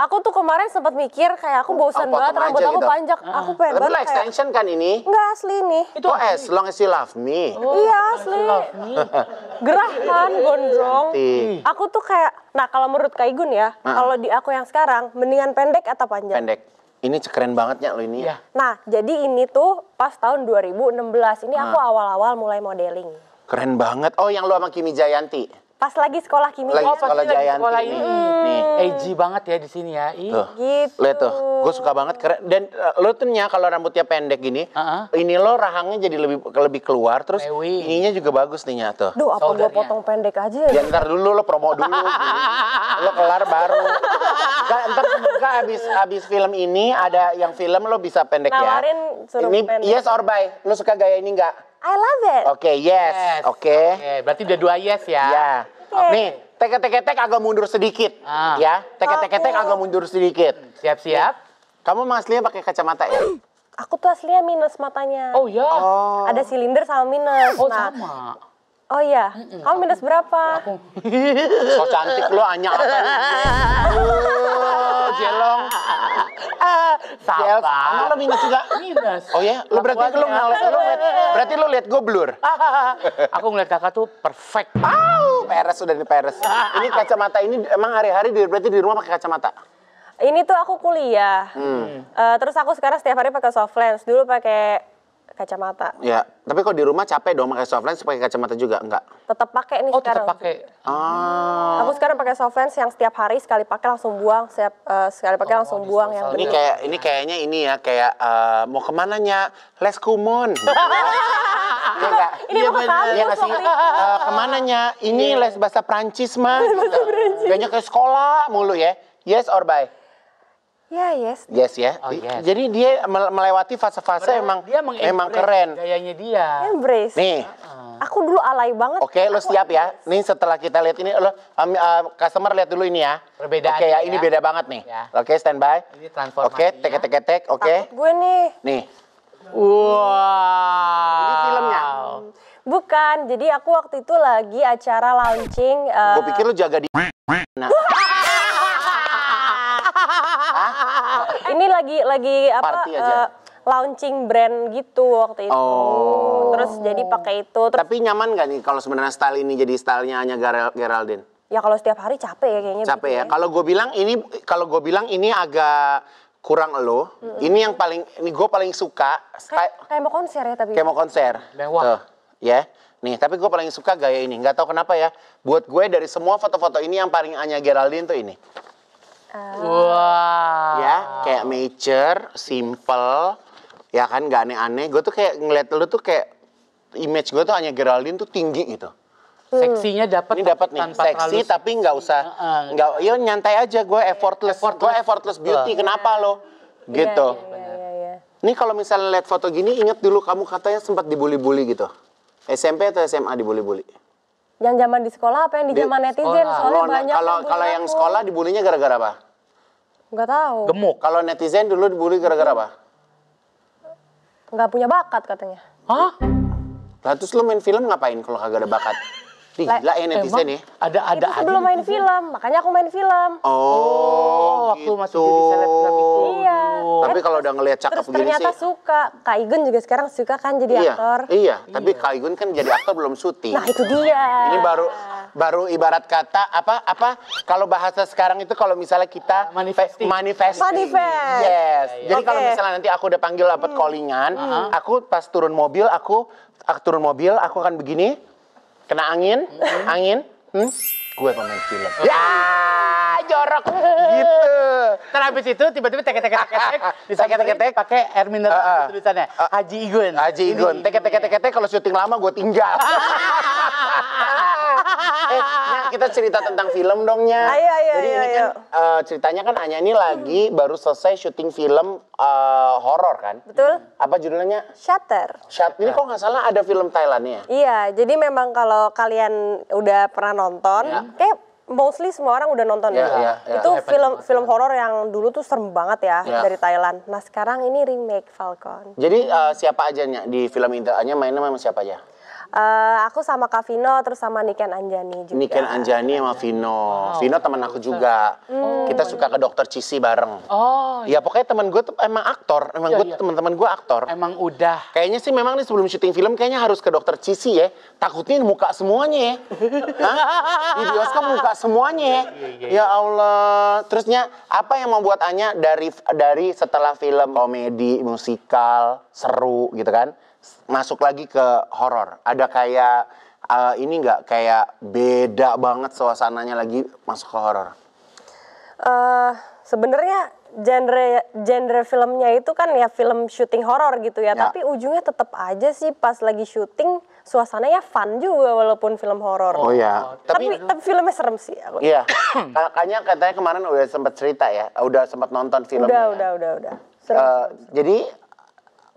Aku tuh kemarin sempat mikir kayak aku bosan banget rambut aku panjang. Aku pengen Tapi banget lo extension kan ini? Enggak asli nih. Itu as long as you love me. Iya asli. Gerah kan, gondrong. Aku tuh kayak, nah kalau menurut Kak Igun ya, kalau di aku yang sekarang, mendingan pendek atau panjang? Pendek. Ini keren banget ya lo ini. Nah, jadi ini tuh pas tahun 2016. Ini aku awal-awal mulai modeling. Keren banget. Oh, yang lo sama Kimi Jayanti? Pas lagi sekolah kimia. Lagi sekolah lagi Jayanti sekolah nih. ini. Nih. Edgy banget ya di sini ya. Tuh. Gitu. Lihat tuh, gue suka banget keren. Dan lo tuh nya kalau rambutnya pendek gini, ini lo rahangnya jadi lebih keluar, terus Lewi. ininya juga bagus nih nya tuh. Duh, apa gua Shouldernya. potong pendek aja Ya ya? ntar dulu lo promo dulu, lo kelar baru. Ntar semoga abis film ini ada yang film lo bisa pendek Nawarin ya. suruh Ini pendek. yes or bye, lo suka gaya ini nggak? I love it. Oke, yes. Oke. Berarti udah 2 yes ya. Ya. Oke. Nih, tek agak mundur sedikit. Ya, tek agak mundur sedikit. Siap-siap. Kamu aslinya pakai kacamata ya? Aku tuh aslinya minus matanya. Oh ya. Ada silinder sama minus. Oh Nah, sama. oh iya. Kamu minus berapa? So cantik lo, Anya apa nih? Jelong. Sabar. Emang lo minus juga? Minus. Oh ya, lo berarti berarti lo liat gue blur. Aku ngeliat kakak tuh perfect. Peres sudah nih peres. Ini kacamata ini emang hari-hari berarti di rumah pakai kacamata. Ini tuh aku kuliah. Terus aku sekarang setiap hari pakai soft lens. Dulu pakai kacamata. Ya, tapi kalau di rumah capek dong pakai soft lens, pakai kacamata juga enggak? Tetap pakai nih Oh sekarang. tetap pakai. Aku sekarang pakai soft lens yang setiap hari sekali pakai langsung buang, sekali pakai langsung buang yang Ini bener. ini kayaknya ini ya kayak mau kemana nya? Les kumon. Iya enggak? Ini mau ke kampus Iya nggak sih? waktu itu. Kemana nya? Ini les bahasa Prancis mah. Kayaknya ke sekolah mulu ya. Yes or bye? Ya, yes. Yes ya. Oh, yes. Jadi dia melewati fase-fase emang keren. Gayanya dia. Embrace. Nih, Aku dulu alay banget. oke, lo siap ya? Nih setelah kita lihat ini, lo customer lihat dulu ini ya. Perbedaannya Oke ya, ya. ini beda banget nih. Ya. Oke, standby. Ini transformasinya. Oke, tek, oke. Takut gue nih. Nih, Wow. ini filmnya. Bukan, jadi aku waktu itu lagi acara launching. Gue pikir lo jaga di. Nah, Ini lagi apa? Party aja. Launching brand gitu waktu itu. Oh. Terus jadi pakai itu. Terus tapi nyaman gak nih kalau sebenarnya style ini jadi stylenya hanya Geraldine? ya kalau setiap hari capek ya kayaknya. Capek ya. bikinnya. Kalau gue bilang ini agak kurang lo. Ini yang paling, ini gue paling suka. Kayak mau konser ya tapi. Kayak mau konser. Mewah. Tuh, ya. Nih, tapi gue paling suka gaya ini. Nggak tahu kenapa ya. Buat gue dari semua foto-foto ini yang paling Anya Geraldine tuh ini. Wow. Ya, kayak mature, simple. Ya kan, nggak aneh-aneh. Gue tuh kayak ngeliat lu tuh kayak image gue tuh Anya Geraldine tuh tinggi gitu. Seksinya dapat. Ini dapat nih, tanpa seksi terlalu- tapi nggak usah, nggak, yo nyantai aja. Gue effortless beauty. Kenapa lo? Gitu. Iya. Ini kalau misalnya lihat foto gini, inget dulu kamu katanya sempat dibully-bully gitu. SMP atau SMA dibully-bully? Yang zaman di sekolah apa yang di zaman netizen? Soalnya banyak Kalau yang sekolah dibulinya gara-gara apa? Nggak tahu. Gemuk. Kalau netizen dulu dibully gara-gara apa? Nggak punya bakat katanya. Hah? Lah terus lo main film ngapain kalau kagak ada bakat? Gila ya netizen ya. Ada Itu sebelum main film, makanya aku main film. Oh, waktu gitu. masih jadi selebgram itu. Iya. Tapi kalau udah ngelihat cakep Terus begini ternyata sih. suka. Kak Igun juga sekarang suka kan jadi Iya, aktor. iya. Tapi Kak Igun kan jadi aktor belum syuting. Nah itu dia. Ini baru ibarat kata apa kalau bahasa sekarang itu kalau misalnya kita Manifesting. Manifest. Yes. Jadi Oke. kalau misalnya nanti aku udah panggil dapat callingan, aku pas turun mobil aku akan begini, kena angin, gue pemain film. Ya, jorok gitu. Terus habis itu tiba-tiba tek pakai air mineral tulisannya Haji Igun. Haji Igun, tek kalau syuting lama gue tinggal. Nya, kita cerita tentang film dong, Nya. Ayo, Jadi ini kan ceritanya kan Anya ini lagi baru selesai syuting film horor kan? Betul. Apa judulnya? Shutter. Ini kok nggak salah ada film Thailandnya. Iya, jadi memang kalau kalian udah pernah nonton, kayak mostly semua orang udah nonton Iya, ya. iya, iya. Itu film horor yang dulu tuh serem banget ya Iya. dari Thailand. Nah sekarang ini remake Falcon. Jadi siapa aja Nya di film itu? Anya mainnya sama siapa aja? Aku sama Kak Vino, terus sama Niken Anjani juga. Niken Anjani sama Vino. Vino teman aku juga. Kita suka ke Dokter Cisi bareng. Oh, Ya pokoknya teman gue tuh emang aktor. Emang gue teman-teman gue aktor. emang udah. Kayaknya sih memang nih sebelum syuting film kayaknya harus ke Dokter Cisi ya. Takutnya muka semuanya ya. Hah? Di bioskop muka semuanya ya. Ya Allah. Terusnya apa yang membuat Anya dari setelah film komedi, musikal, seru gitu kan, masuk lagi ke horor? Ada kayak ini nggak kayak beda banget suasananya lagi masuk ke horor? Sebenarnya genre filmnya itu kan ya film syuting horor gitu ya, tapi ujungnya tetap aja sih pas lagi syuting suasananya fun juga walaupun film horor. Oh ya, tapi filmnya serem sih. Iya, katanya kemarin udah sempat cerita ya, udah sempat nonton filmnya. Udah. Serem. Jadi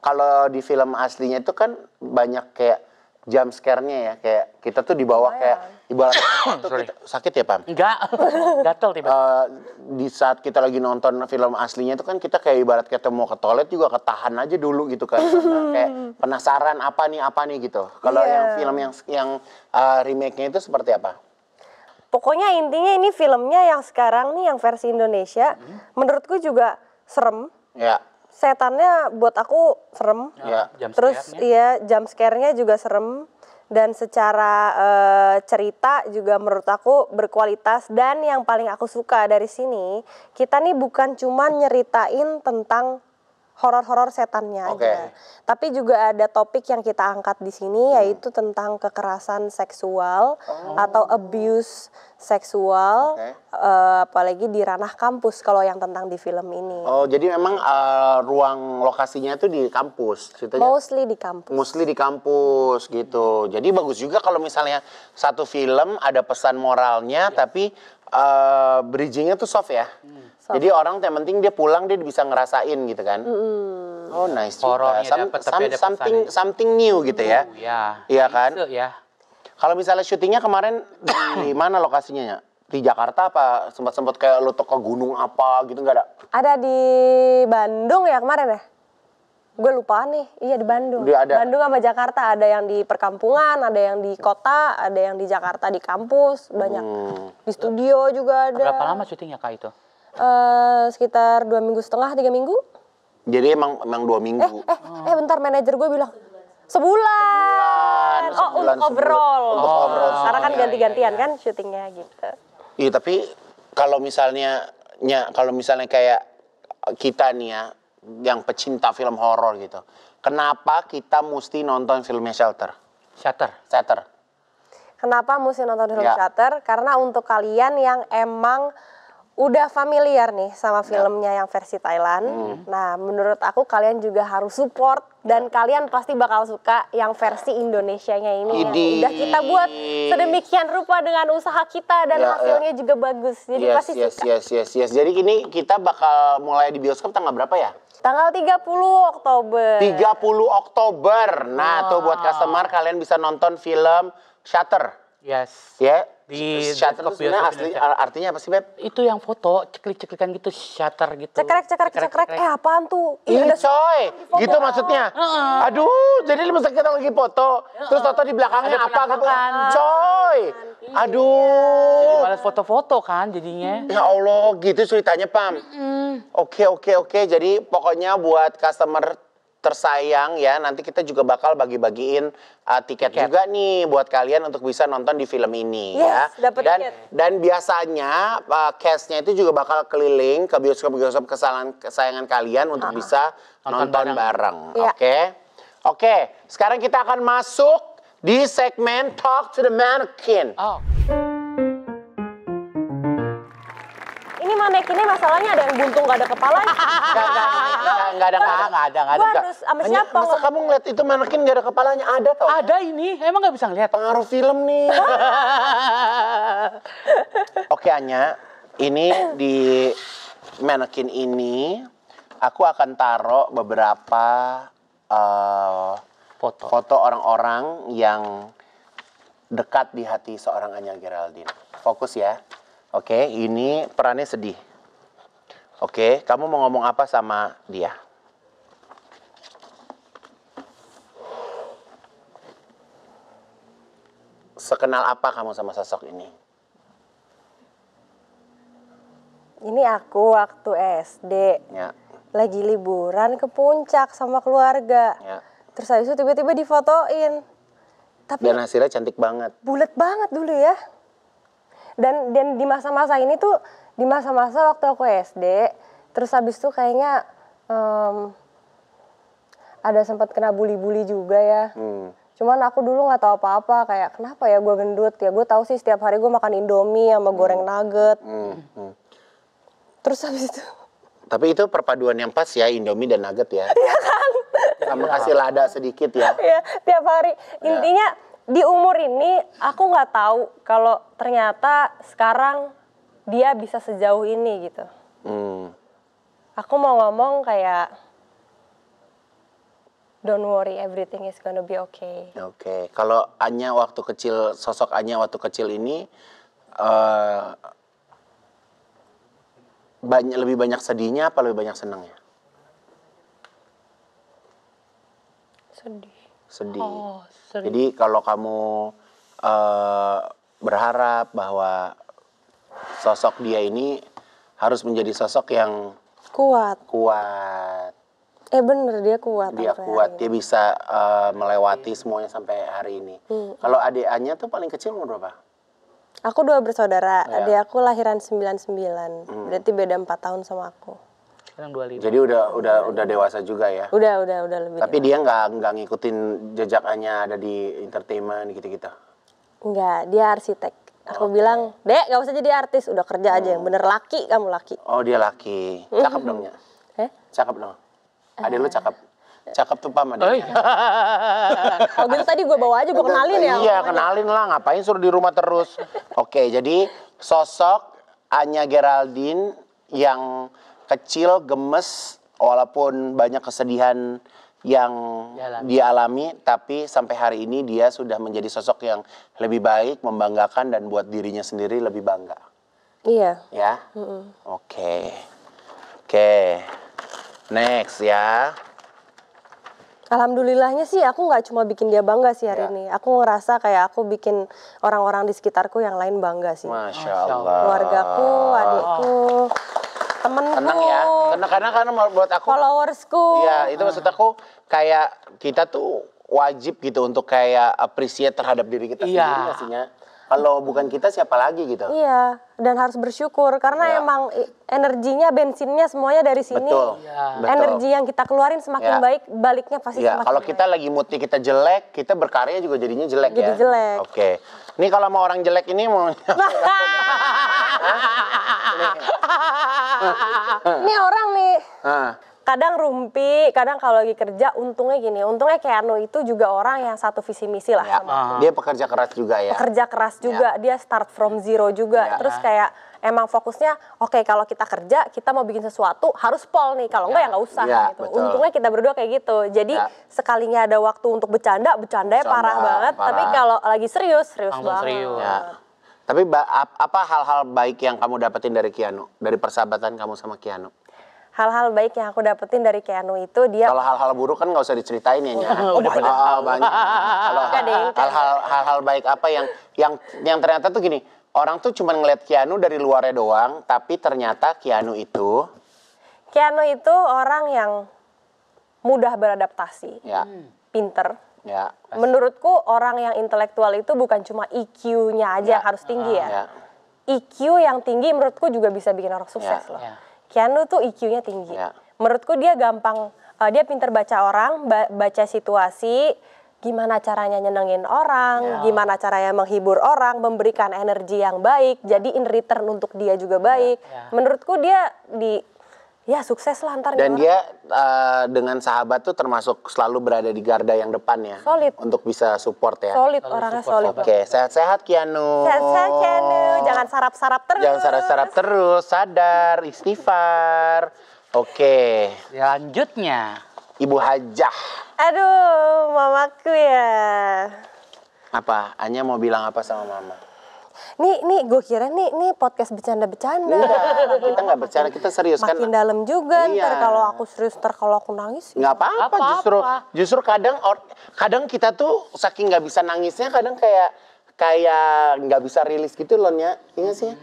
kalau di film aslinya itu kan banyak kayak jump scare-nya ya, kayak kita tuh dibawa kayak ibarat sakit ya Pam? Enggak, gatel tiba. Di saat kita lagi nonton film aslinya itu kan kita kayak ibarat kita mau ke toilet juga ketahan aja dulu gitu kan, karena kayak penasaran apa nih gitu. Kalau yang film yang remake-nya itu seperti apa? Pokoknya intinya ini filmnya yang sekarang nih yang versi Indonesia, menurutku juga serem. Ya. Setannya buat aku serem. Terus jump scare-nya juga serem. Dan secara cerita juga menurut aku berkualitas. Dan yang paling aku suka dari sini, kita nih bukan cuma nyeritain tentang horor-horor setannya aja. Tapi juga ada topik yang kita angkat di sini, yaitu tentang kekerasan seksual atau abuse seksual, apalagi di ranah kampus kalau yang tentang di film ini. Oh, jadi memang ruang lokasinya itu di kampus? Mostly di kampus. Mostly di kampus gitu. Jadi bagus juga kalau misalnya satu film ada pesan moralnya, tapi bridgingnya tuh soft ya. Jadi orang yang penting dia pulang dia bisa ngerasain gitu kan. Oh nice juga. Something new gitu ya. Iya kan. Kalau misalnya syutingnya kemarin di mana lokasinya ya? Di Jakarta apa sempat kayak lu ke gunung apa gitu nggak ada? Ada di Bandung ya kemarin ya? Gue lupa nih. Iya di Bandung. Bandung sama Jakarta, ada yang di perkampungan, ada yang di kota, ada yang di Jakarta di kampus, banyak. Di studio juga ada. Berapa lama syutingnya Kak itu? Sekitar 2,5 3 minggu. Jadi emang 2 minggu. Bentar, manajer gue bilang sebulan. Untuk overall. Karena kan ganti-gantian kan syutingnya gitu. Iya, tapi kalau misalnya kayak kita nih ya, yang pecinta film horor gitu, kenapa kita mesti nonton filmnya Shutter? Kenapa mesti nonton film Shutter? Karena untuk kalian yang emang udah familiar nih sama filmnya yang versi Thailand. Nah, menurut aku kalian juga harus support dan kalian pasti bakal suka yang versi Indonesianya ini yang udah kita buat sedemikian rupa dengan usaha kita dan hasilnya juga bagus. Jadi pasti suka. Yes. Jadi ini kita bakal mulai di bioskop tanggal berapa ya? Tanggal 30 Oktober. 30 Oktober. Nah, tuh buat customer kalian bisa nonton film Shutter. Yes. Ya. Di Shutter itu sebenarnya asli artinya apa sih, Beb? Itu yang foto ceklik-ceklikan gitu, shutter gitu. Cekrek. Apaan tuh? Ini coy, gitu maksudnya. Aduh, jadi lu misalnya kita lagi foto, terus foto di belakangnya apa gitu. Coy. Aduh. Jadi malas foto-foto kan jadinya. Ya Allah, gitu ceritanya, Pam. Oke. Jadi pokoknya buat customer tersayang ya, nanti kita juga bakal bagi-bagiin tiket juga nih buat kalian untuk bisa nonton di film ini ya. Dan biasanya cast-nya itu juga bakal keliling ke bioskop-bioskop kesayangan kalian untuk bisa nonton bareng. Oke, sekarang kita akan masuk di segmen Talk to the Mannequin. Ini manekinnya masalahnya ada yang buntung gak ada kepalanya. Nggak ada. Gue harus sama siapa? Masa kamu ngeliat itu manekin gak ada kepalanya? Ada tau? Ada ini, emang nggak bisa ngeliat. Pengaruh film nih. Oke Anya, ini di manekin ini aku akan taruh beberapa foto orang-orang yang dekat di hati seorang Anya Geraldine. Fokus ya. Oke, ini perannya sedih. Oke, kamu mau ngomong apa sama dia? Sekenal apa kamu sama sosok ini? Ini aku waktu SD. Lagi liburan ke puncak sama keluarga. Terus habis itu tiba-tiba difotoin. Dan hasilnya cantik banget. Bulat banget dulu ya. Dan di masa-masa ini tuh, di masa-masa waktu aku SD, terus habis itu kayaknya ada sempat kena bully-bully juga ya. Cuman aku dulu nggak tahu apa-apa, kayak kenapa ya gue gendut ya. Gue tahu sih setiap hari gue makan Indomie sama goreng nugget. Terus habis itu. Tapi itu perpaduan yang pas ya, Indomie dan nugget ya. Iya kan? Sama kasih lada sedikit ya. Iya, tiap hari. Intinya di umur ini aku nggak tahu kalau ternyata sekarang dia bisa sejauh ini gitu. Aku mau ngomong kayak don't worry, everything is gonna be okay. Oke. Kalau Anya waktu kecil, sosok Anya waktu kecil ini lebih banyak sedihnya apa lebih banyak senangnya? Sedih. Sedih. Oh, sedih. Jadi kalau kamu berharap bahwa sosok dia ini harus menjadi sosok yang Kuat. Bener, Dia kuat. dia kuat, dia bisa melewati semuanya sampai hari ini. Kalau adik Anya tuh paling kecil umur berapa? Aku 2 bersaudara, Ya. adik aku lahiran 99, berarti beda 4 tahun sama aku. Sekarang 25. Jadi udah dewasa juga ya. Udah lebih. Tapi dia nggak ngikutin jejak Anya ada di entertainment gitu-gitu. Enggak, dia arsitek. Aku bilang, Dek, gak usah jadi artis, udah kerja aja yang bener, laki kamu laki. Oh, dia laki. Cakep dong ya? Cakep dong. Adik lu cakep. Cakep tuh Pam adiknya. Oh gitu tadi gue bawa aja, gue kenalin ya. Iya, kenalin lah. Ngapain suruh di rumah terus. Oke, jadi sosok Anya Geraldine yang kecil, gemes, walaupun banyak kesedihan yang dia alami, tapi sampai hari ini dia sudah menjadi sosok yang lebih baik, membanggakan, dan buat dirinya sendiri lebih bangga. Iya. Ya? Oke. Next ya. Alhamdulillahnya sih aku nggak cuma bikin dia bangga sih hari ini. Aku ngerasa kayak aku bikin orang-orang di sekitarku yang lain bangga sih. Masya Allah. Keluargaku, adikku, temenku. Tenang ya. Karena buat aku. Followersku. Ya, itu maksud aku kayak kita tuh wajib gitu untuk kayak appreciate terhadap diri kita sendiri nggak sih, Nya? Kalau bukan kita siapa lagi gitu? Iya, dan harus bersyukur karena emang energinya, bensinnya semuanya dari sini. Betul. Energi yang kita keluarin semakin baik, baliknya pasti semakin kalau baik. kita lagi moodnya kita jelek, kita berkarya juga jadinya jelek ya. Jadi jelek. Oke. Ini kalau mau orang jelek ini mau Ini orang nih. Ah. Kadang rumpi, kadang kalau lagi kerja untungnya gini. Untungnya Keanu itu juga orang yang satu visi misi lah Ya, sama. dia pekerja keras juga ya. Pekerja keras juga, dia start from zero juga. Terus kayak emang fokusnya, oke, kalau kita kerja, kita mau bikin sesuatu harus pol nih. Kalau enggak ya nggak usah gitu. Betul. Untungnya kita berdua kayak gitu. Jadi sekalinya ada waktu untuk bercandanya parah banget. parah. Tapi kalau lagi serius banget. serius. Ya. Tapi apa hal-hal baik yang kamu dapetin dari Keanu? Dari persahabatan kamu sama Keanu? Hal-hal baik yang aku dapetin dari Keanu itu dia. Kalau hal-hal buruk kan nggak usah diceritain ya, Nya. Banyak. Kalau hal-hal baik apa yang ternyata tuh gini, orang tuh cuma ngeliat Keanu dari luarnya doang, tapi ternyata Keanu itu orang yang mudah beradaptasi, pinter. Ya. Menurutku orang yang intelektual itu bukan cuma IQ-nya aja yang harus tinggi ya. IQ yang tinggi menurutku juga bisa bikin orang sukses loh. Keanu tuh IQ-nya tinggi. Menurutku dia gampang, dia pinter baca orang, baca situasi, gimana caranya nyenengin orang, gimana caranya menghibur orang, memberikan energi yang baik, jadi in return untuk dia juga baik. Menurutku dia sukses lah ntar. Dan dia dengan sahabat tuh termasuk selalu berada di garda yang depan ya. Solid. Untuk bisa support ya. Solid, orangnya solid. Oke, sehat-sehat Keanu. Sehat-sehat Keanu, jangan sarap-sarap terus. Jangan sarap-sarap terus, sadar, istighfar. Oke. Selanjutnya. Ibu Hajah. Aduh, mamaku ya. Apa? Anya mau bilang apa sama mama? Nih gue kira nih podcast bercanda-bercanda. Kita nggak bercanda, kita serius kan. Makin dalam juga, Iya. ntar kalau aku serius, ntar kalau aku nangis. Nggak apa-apa, justru kadang kita tuh saking nggak bisa nangisnya, kadang kayak nggak bisa rilis gitu loh, Nya. Iya sih.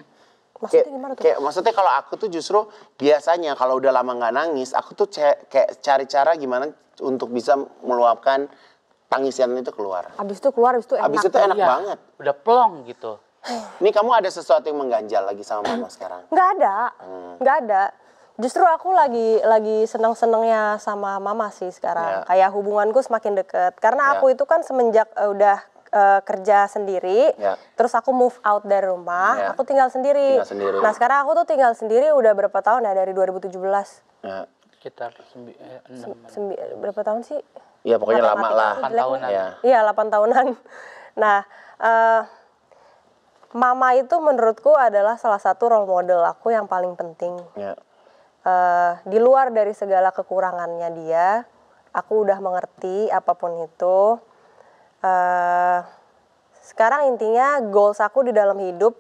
Maksudnya gimana tuh? Maksudnya kalau aku tuh justru biasanya kalau udah lama nggak nangis, aku tuh kayak cari cara gimana untuk bisa meluapkan tangisan itu keluar. Abis itu keluar, abis itu enak. Abis itu enak banget. Udah plong gitu. Ini kamu ada sesuatu yang mengganjal lagi sama mama sekarang? Nggak ada. Justru aku lagi seneng-senengnya sama mama sih sekarang. Kayak hubunganku semakin deket. Karena aku itu kan semenjak udah kerja sendiri, terus aku move out dari rumah, aku tinggal sendiri. Nah sekarang aku tuh tinggal sendiri udah berapa tahun ya, dari 2017. Sekitar berapa tahun sih? Ya pokoknya lama lah. 8 tahunan. Iya 8 tahunan. Nah mama itu menurutku adalah salah satu role model aku yang paling penting. Di luar dari segala kekurangannya dia, aku udah mengerti apapun itu. Sekarang intinya goals aku di dalam hidup,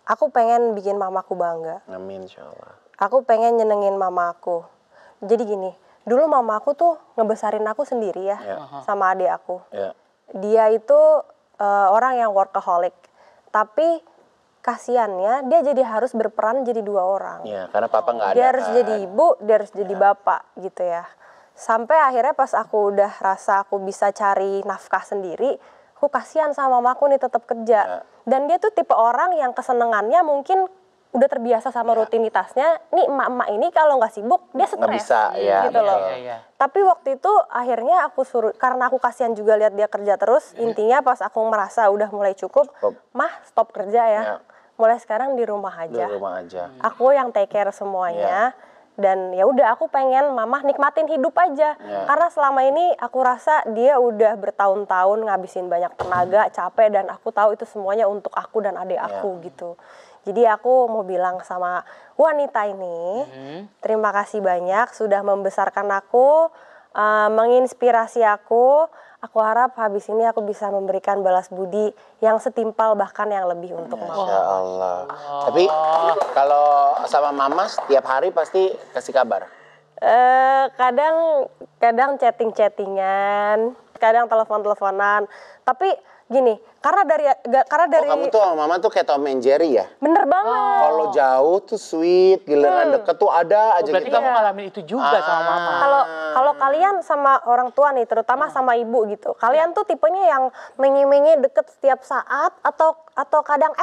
aku pengen bikin mamaku bangga. Amin insyaallah. Aku pengen nyenengin mamaku. Jadi gini, dulu mamaku tuh ngebesarin aku sendiri ya, sama adik aku. Dia itu orang yang workaholic, tapi kasiannya dia jadi harus berperan jadi 2 orang. Iya, karena papa nggak ada. Dia harus jadi ibu, dia harus jadi bapak gitu ya. Sampai akhirnya pas aku udah rasa aku bisa cari nafkah sendiri, aku kasihan sama mamaku nih tetap kerja. Dan dia tuh tipe orang yang kesenengannya mungkin udah terbiasa sama rutinitasnya. Nih emak-emak ini kalau nggak sibuk dia stres. Nggak bisa, gitu loh. Tapi waktu itu akhirnya aku suruh, karena aku kasihan juga lihat dia kerja terus. Intinya pas aku merasa udah mulai cukup, mah stop kerja ya. Mulai sekarang di rumah aja. Di rumah aja. Aku yang take care semuanya. Dan ya udah aku pengen mama nikmatin hidup aja. Karena selama ini aku rasa dia udah bertahun-tahun ngabisin banyak tenaga, capek, dan aku tahu itu semuanya untuk aku dan adik aku gitu. Jadi aku mau bilang sama wanita ini, terima kasih banyak sudah membesarkan aku, menginspirasi aku. Aku harap habis ini aku bisa memberikan balas budi yang setimpal bahkan yang lebih untuk mama. Masya Allah. Tapi kalau sama mama setiap hari pasti kasih kabar? Kadang chatting-chattingan, kadang telepon-teleponan. Tapi gini, karena dari kamu tuh sama mama tuh kayak Tom and Jerry ya? Bener banget. Kalau jauh tuh sweet, giliran deket tuh ada aja berarti gitu. kamu ngalamin itu juga sama mama. Kalau kalian sama orang tua nih, terutama sama ibu gitu, kalian tuh tipenya yang menye-menye deket setiap saat atau kadang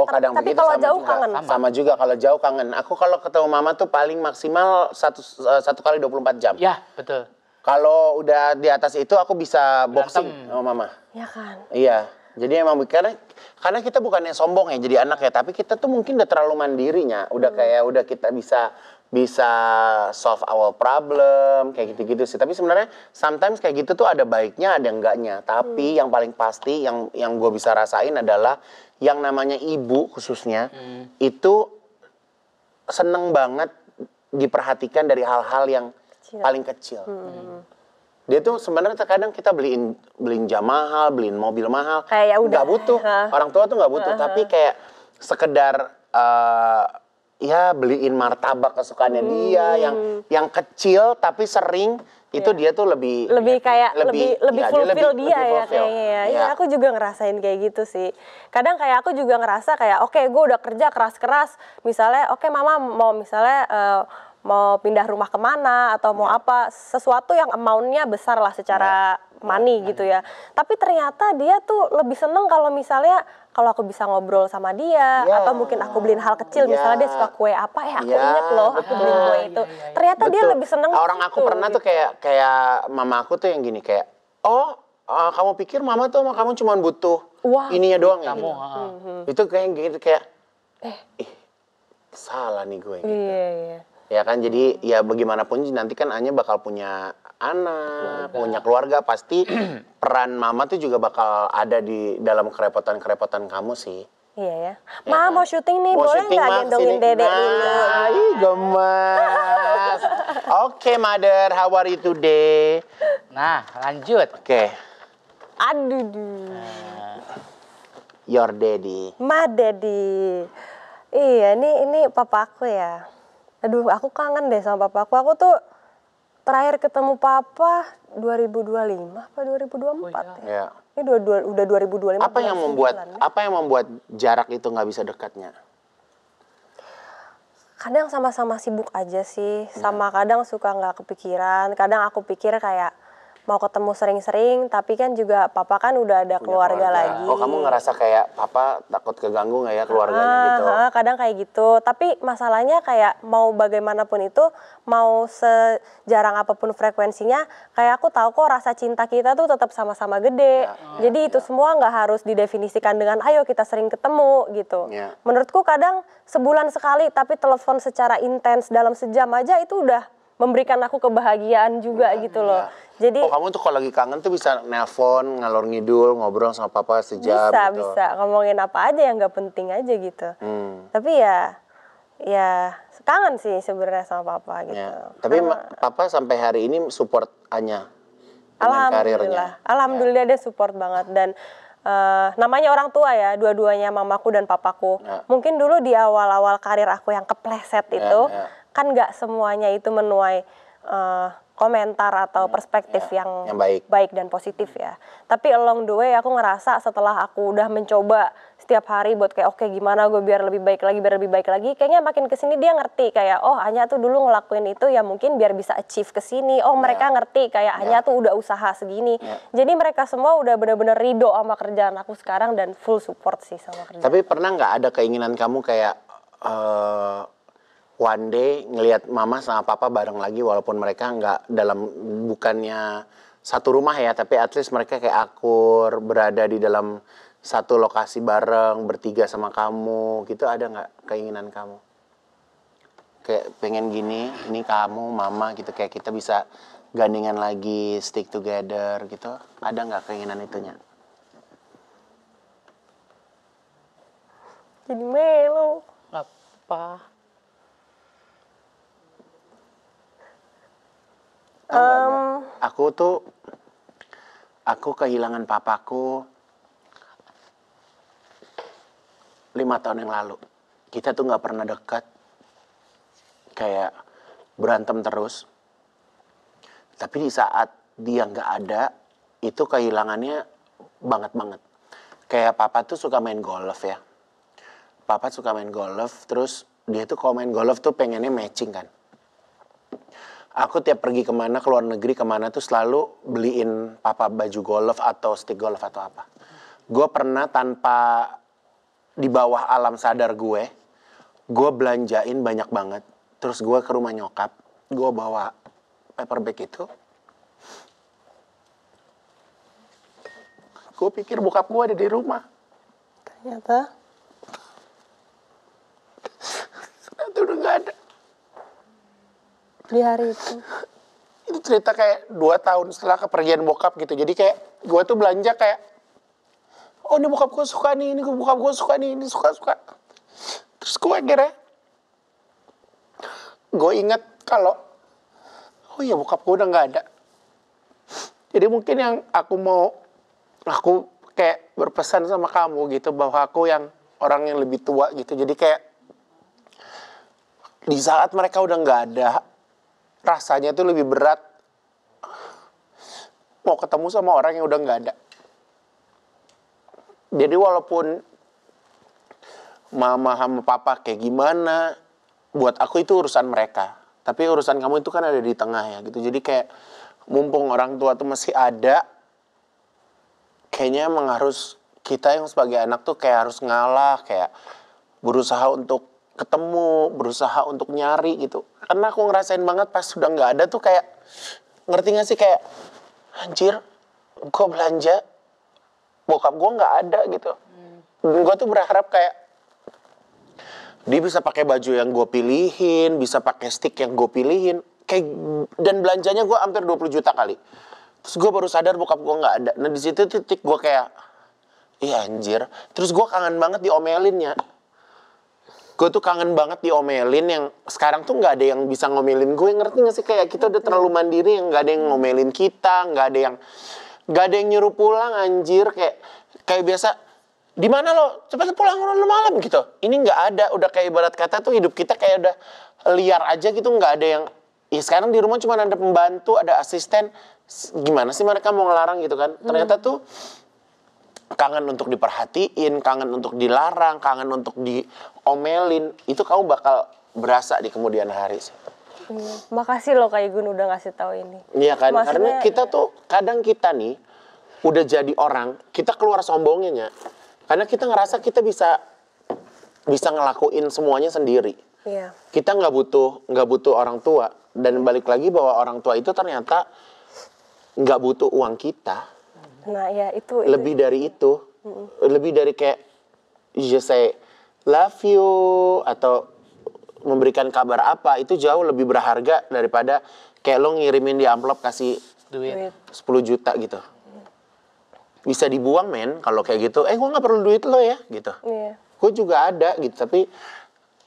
kadang tapi begitu, kalau sama jauh juga. kangen. Sama juga kalau jauh kangen. Aku kalau ketemu mama tuh paling maksimal satu kali 24 jam. Ya, betul. Kalau udah di atas itu aku bisa boxing sama mama. Ya kan? Iya. Jadi emang karena kita bukannya sombong ya jadi anak ya, tapi kita tuh mungkin udah terlalu mandirinya. Udah udah kita bisa solve our problem kayak gitu-gitu sih. Tapi sebenarnya sometimes kayak gitu tuh ada baiknya, ada enggaknya. Tapi yang paling pasti yang gue bisa rasain adalah yang namanya ibu khususnya itu seneng banget diperhatikan dari hal-hal yang paling kecil. Dia tuh sebenarnya terkadang kita beliin jam mahal, beliin mobil mahal, nggak butuh. Orang tua tuh nggak butuh, tapi kayak sekedar ya beliin martabak kesukaannya dia yang kecil tapi sering itu dia tuh lebih fulfill dia ya kayaknya. Ya aku juga ngerasain kayak gitu sih. Kadang kayak aku juga ngerasa kayak oke, gue udah kerja keras-keras, misalnya oke, mama mau misalnya mau pindah rumah kemana atau mau apa, sesuatu yang amount-nya besar lah secara money gitu ya. Tapi ternyata dia tuh lebih seneng kalau misalnya kalau aku bisa ngobrol sama dia atau mungkin aku beliin hal kecil, misalnya dia suka kue apa ya, aku inget loh aku beliin kue itu. Ternyata dia lebih seneng. Orang aku pernah tuh kayak mama aku tuh yang gini kayak, kamu pikir mama tuh sama kamu cuma butuh ininya doang ya? Itu kayak gitu kayak, salah nih gue. Gitu. Ya kan, jadi ya bagaimanapun nanti kan Anya bakal punya anak, punya keluarga, pasti peran mama tuh juga bakal ada di dalam kerepotan-kerepotan kamu sih. Iya ya. Ma mau syuting nih, boleh nggak gendongin dedek dulu? Gemas. Oke, Mother, how are you today? Nah, lanjut. Oke. Aduh. Your daddy. Ma daddy. Iya, ini papa aku ya. Aduh, aku kangen deh sama papa aku. Aku tuh terakhir ketemu papa 2025 apa 2024 ya? Ini udah 2025. Apa yang membuat jarak itu nggak bisa dekatnya? Kadang sama-sama sibuk aja sih, sama kadang suka nggak kepikiran. Kadang aku pikir kayak mau ketemu sering-sering, tapi kan juga papa kan udah ada keluarga lagi. Oh, kamu ngerasa kayak papa takut keganggu nggak ya keluarganya gitu? Kadang kayak gitu, tapi masalahnya kayak mau bagaimanapun itu, mau sejarang apapun frekuensinya, kayak aku tahu kok rasa cinta kita tuh tetap sama-sama gede. Jadi itu semua nggak harus didefinisikan dengan ayo kita sering ketemu gitu. Menurutku kadang sebulan sekali, tapi telepon secara intens dalam sejam aja itu udah memberikan aku kebahagiaan juga gitu loh. Jadi kamu tuh kalau lagi kangen tuh bisa nelpon, ngalor ngidul, ngobrol sama papa sejam gitu. Bisa ngomongin apa aja yang nggak penting aja gitu. Tapi ya kangen sih sebenarnya sama papa gitu. Tapi papa sampai hari ini support Anya dengan karirnya. Alhamdulillah dia support banget dan namanya orang tua ya, dua-duanya mamaku dan papaku. Mungkin dulu di awal-awal karir aku yang kepleset itu kan nggak semuanya itu menuai komentar atau perspektif yang baik dan positif ya. Tapi along the way aku ngerasa setelah aku udah mencoba setiap hari buat kayak oke, gimana gue biar lebih baik lagi, kayaknya makin kesini dia ngerti kayak oh Anya tuh dulu ngelakuin itu ya mungkin biar bisa achieve kesini. Oh mereka ngerti kayak Anya tuh udah usaha segini. Jadi mereka semua udah benar-benar ridho sama kerjaan aku sekarang dan full support sih sama kerjaan. Tapi pernah nggak ada keinginan kamu kayak one day ngelihat mama sama papa bareng lagi walaupun mereka nggak bukannya satu rumah ya, tapi at least mereka kayak akur, berada di dalam satu lokasi bareng, bertiga sama kamu, gitu ada nggak keinginan kamu? Kayak pengen gini, ini kamu, mama gitu, kayak kita bisa gandengan lagi, stick together gitu, ada nggak keinginan itunya? Jadi melo. Apa? Aku kehilangan papaku 5 tahun yang lalu. Kita tuh nggak pernah dekat, kayak berantem terus. Tapi di saat dia nggak ada, itu kehilangannya banget. Kayak papa tuh suka main golf ya. Papa suka main golf, terus dia tuh kalau main golf tuh pengennya matching kan. Aku tiap pergi kemana, ke luar negeri kemana tuh selalu beliin papa baju golf atau stick golf atau apa. Gue pernah tanpa di bawah alam sadar gue belanjain banyak banget. Terus gue ke rumah nyokap, gue bawa paper bag itu. Gue pikir bokap gue ada di rumah. Ternyata udah gak ada. Di hari itu. Itu cerita kayak 2 tahun setelah kepergian bokap gitu. Jadi kayak gue tuh belanja kayak, oh ini bokap gue suka nih, ini bokap gue suka nih, ini suka. Terus gue akhirnya, gue ingat kalau, oh iya bokap gue udah gak ada. Jadi mungkin yang aku kayak berpesan sama kamu gitu, bahwa aku yang orang yang lebih tua gitu. Jadi kayak, di saat mereka udah gak ada, rasanya tuh lebih berat mau ketemu sama orang yang udah nggak ada. Jadi walaupun mama sama papa kayak gimana, buat aku itu urusan mereka. Tapi urusan kamu itu kan ada di tengah ya gitu. Jadi kayak mumpung orang tua tuh masih ada, kayaknya emang harus kita yang sebagai anak tuh kayak harus ngalah, kayak berusaha untuk ketemu, berusaha untuk nyari gitu. Karena aku ngerasain banget pas sudah nggak ada tuh kayak, ngerti gak sih kayak, anjir, gue belanja, bokap gue nggak ada gitu. Dan gue tuh berharap kayak, dia bisa pakai baju yang gue pilihin, bisa pakai stick yang gue pilihin. Kayak, dan belanjanya gue hampir 20 juta kali. Terus gue baru sadar bokap gue nggak ada. Nah di situ titik gue kayak, iya anjir. Terus gue kangen banget diomelinnya. Gue tuh kangen banget diomelin yang sekarang tuh nggak ada yang bisa ngomelin gue, ngerti nggak sih? Kayak kita udah terlalu mandiri, yang nggak ada yang ngomelin kita, nggak ada yang nyuruh pulang anjir, kayak biasa. Di mana lo? Cepat pulang malam gitu. Ini nggak ada, udah kayak ibarat kata tuh hidup kita kayak udah liar aja gitu, nggak ada yang. Ya sekarang di rumah cuma ada pembantu, ada asisten. Gimana sih mereka mau ngelarang gitu kan? Ternyata tuh kangen untuk diperhatiin, kangen untuk dilarang, kangen untuk diomelin, itu kamu bakal berasa di kemudian hari sih. Makasih loh Kak Igun udah ngasih tahu ini. Iya kan, Maksudnya, karena kita tuh kadang kita nih udah jadi orang, kita keluar sombongnya ya. Karena kita ngerasa kita bisa ngelakuin semuanya sendiri. Iya. Kita nggak butuh orang tua, dan balik lagi bahwa orang tua itu ternyata nggak butuh uang kita. Nah ya itu. Lebih dari itu, lebih dari kayak just say love you atau memberikan kabar apa, itu jauh lebih berharga daripada kayak lo ngirimin di amplop kasih duit 10 juta gitu. Bisa dibuang men kalau kayak gitu. Gue nggak perlu duit lo ya gitu. Iya. Gue juga ada gitu, tapi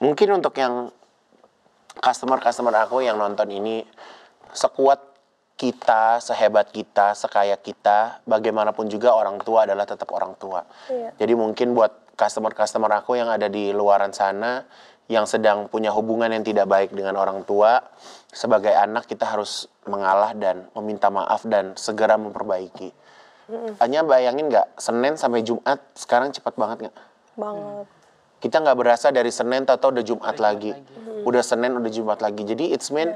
mungkin untuk yang customer aku yang nonton ini, sekuat kita, sehebat kita, sekaya kita, bagaimanapun juga orang tua adalah tetap orang tua. Iya. Jadi mungkin buat customer aku yang ada di luaran sana, yang sedang punya hubungan yang tidak baik dengan orang tua, sebagai anak kita harus mengalah dan meminta maaf dan segera memperbaiki. Hanya bayangin nggak, Senin sampai Jumat sekarang cepat banget nggak? Banget. Kita nggak berasa dari Senin atau udah Jumat lagi. Udah Senin, udah Jumat lagi. Jadi it's mean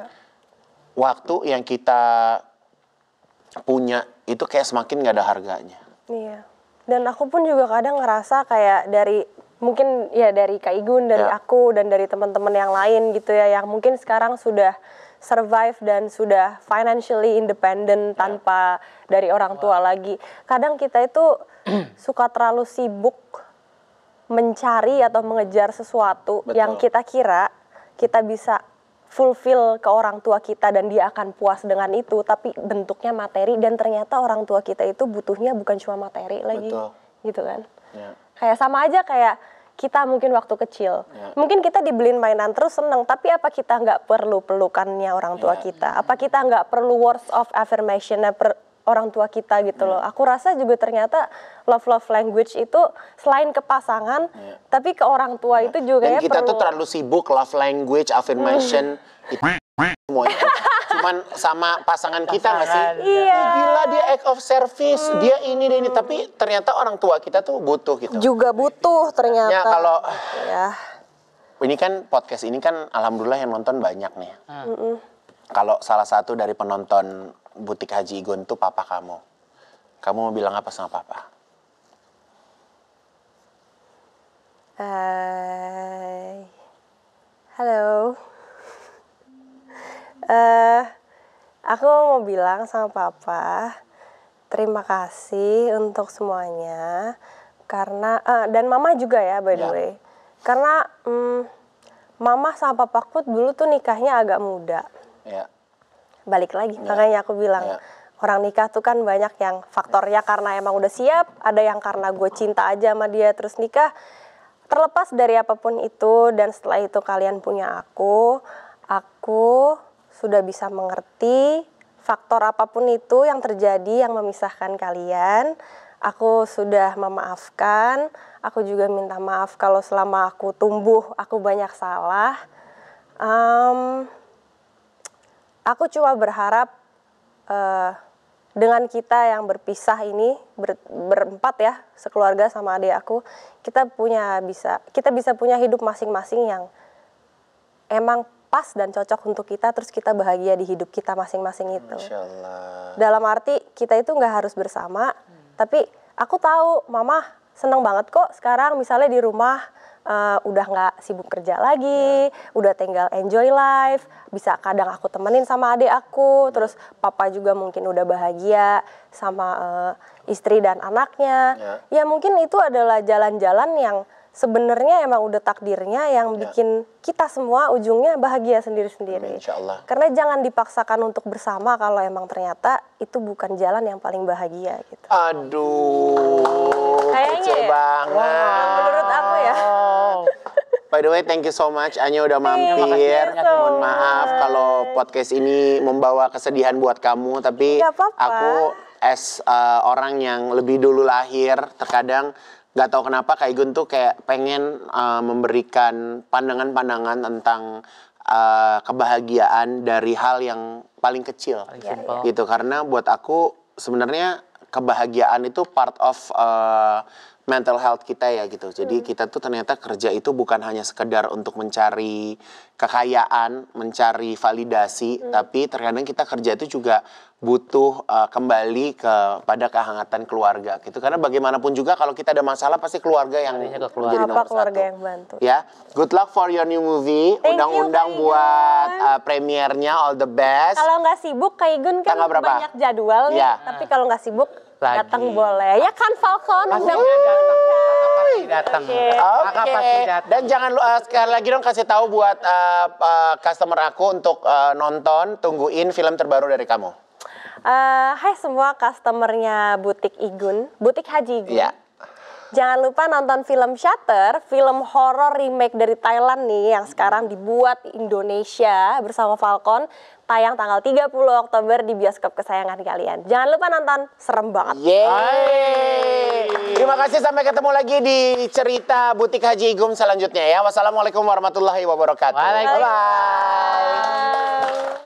waktu yang kita punya itu kayak semakin nggak ada harganya. Iya. Dan aku pun juga kadang ngerasa kayak dari mungkin ya dari Kak Igun, dari aku dan dari teman-teman yang lain gitu ya, yang mungkin sekarang sudah survive dan sudah financially independent tanpa dari orang tua lagi. Kadang kita itu suka terlalu sibuk mencari atau mengejar sesuatu yang kita kira kita bisa fulfill ke orang tua kita dan dia akan puas dengan itu, tapi bentuknya materi, dan ternyata orang tua kita itu butuhnya bukan cuma materi lagi. Gitu kan. Kayak sama aja kayak kita mungkin waktu kecil, mungkin kita dibeliin mainan terus seneng, tapi apa kita nggak perlu pelukannya orang tua kita? Apa kita nggak perlu words of affirmation orang tua kita gitu loh? Aku rasa juga ternyata love language itu selain ke pasangan, tapi ke orang tua itu juga dan ya kita perlu. tuh terlalu sibuk love language, affirmation, semuanya cuman sama pasangan kita nggak sih? Iya. Gila dia act of service, dia ini, tapi ternyata orang tua kita tuh butuh gitu. Juga butuh ternyata. Ya kalau ini kan podcast ini kan alhamdulillah yang nonton banyak nih. Kalau salah satu dari penonton Butik Haji Igun tuh papa kamu mau bilang apa sama papa? Halo. Aku mau bilang sama papa, terima kasih untuk semuanya, karena dan mama juga ya by the way, karena mama sama papaku dulu tuh nikahnya agak muda. Balik lagi, makanya aku bilang orang nikah tuh kan banyak yang faktornya karena emang udah siap, ada yang karena gue cinta aja sama dia terus nikah. Terlepas dari apapun itu, dan setelah itu kalian punya aku sudah bisa mengerti faktor apapun itu yang terjadi yang memisahkan kalian. Aku sudah memaafkan, aku juga minta maaf kalau selama aku tumbuh aku banyak salah. Aku cuma berharap dengan kita yang berpisah ini berempat ya, sekeluarga sama adik aku, kita bisa punya hidup masing-masing yang emang pas dan cocok untuk kita, terus kita bahagia di hidup kita masing-masing itu. Masya Allah. Dalam arti kita itu nggak harus bersama, tapi aku tahu mama seneng banget kok sekarang misalnya di rumah udah nggak sibuk kerja lagi, udah tinggal enjoy life, bisa kadang aku temenin sama adik aku, terus papa juga mungkin udah bahagia sama istri dan anaknya. Ya mungkin itu adalah jalan-jalan yang sebenarnya emang udah takdirnya yang bikin kita semua ujungnya bahagia sendiri-sendiri. Insya Allah. Karena jangan dipaksakan untuk bersama kalau emang ternyata itu bukan jalan yang paling bahagia gitu. Aduh, kece banget. Menurut aku ya. By the way, thank you so much Anya udah mampir. Mohon maaf kalau podcast ini membawa kesedihan buat kamu, tapi aku as orang yang lebih dulu lahir, terkadang nggak tahu kenapa Kak Igun tuh kayak pengen memberikan pandangan-pandangan tentang kebahagiaan dari hal yang paling kecil, gitu. Karena buat aku sebenarnya kebahagiaan itu part of mental health kita ya gitu. Jadi kita tuh ternyata kerja itu bukan hanya sekedar untuk mencari kekayaan, mencari validasi, tapi terkadang kita kerja itu juga butuh kembali kepada kehangatan keluarga gitu. Karena bagaimanapun juga kalau kita ada masalah pasti keluarga yang menjadi nomor keluarga satu. Yang bantu. Ya, good luck for your new movie. Undang-undang buat premiernya, all the best. Kalau nggak sibuk, Kak Igun kan banyak jadwal nih. Tapi kalau nggak sibuk, datang boleh. Ya kan Falcon? Pasti datang. Oke. Dan jangan sekali lagi dong kasih tahu buat customer aku untuk nonton, tungguin film terbaru dari kamu. Hai semua customernya Butik Igun, Butik Haji Igun. Iya. Jangan lupa nonton film Shutter, film horor remake dari Thailand nih yang sekarang dibuat Indonesia bersama Falcon. Tayang tanggal 30 Oktober di bioskop kesayangan kalian. Jangan lupa nonton, serem banget. Yeay. Terima kasih, sampai ketemu lagi di cerita Butik Haji Igum selanjutnya ya. Wassalamualaikum warahmatullahi wabarakatuh. Waalaikumsalam. Bye-bye.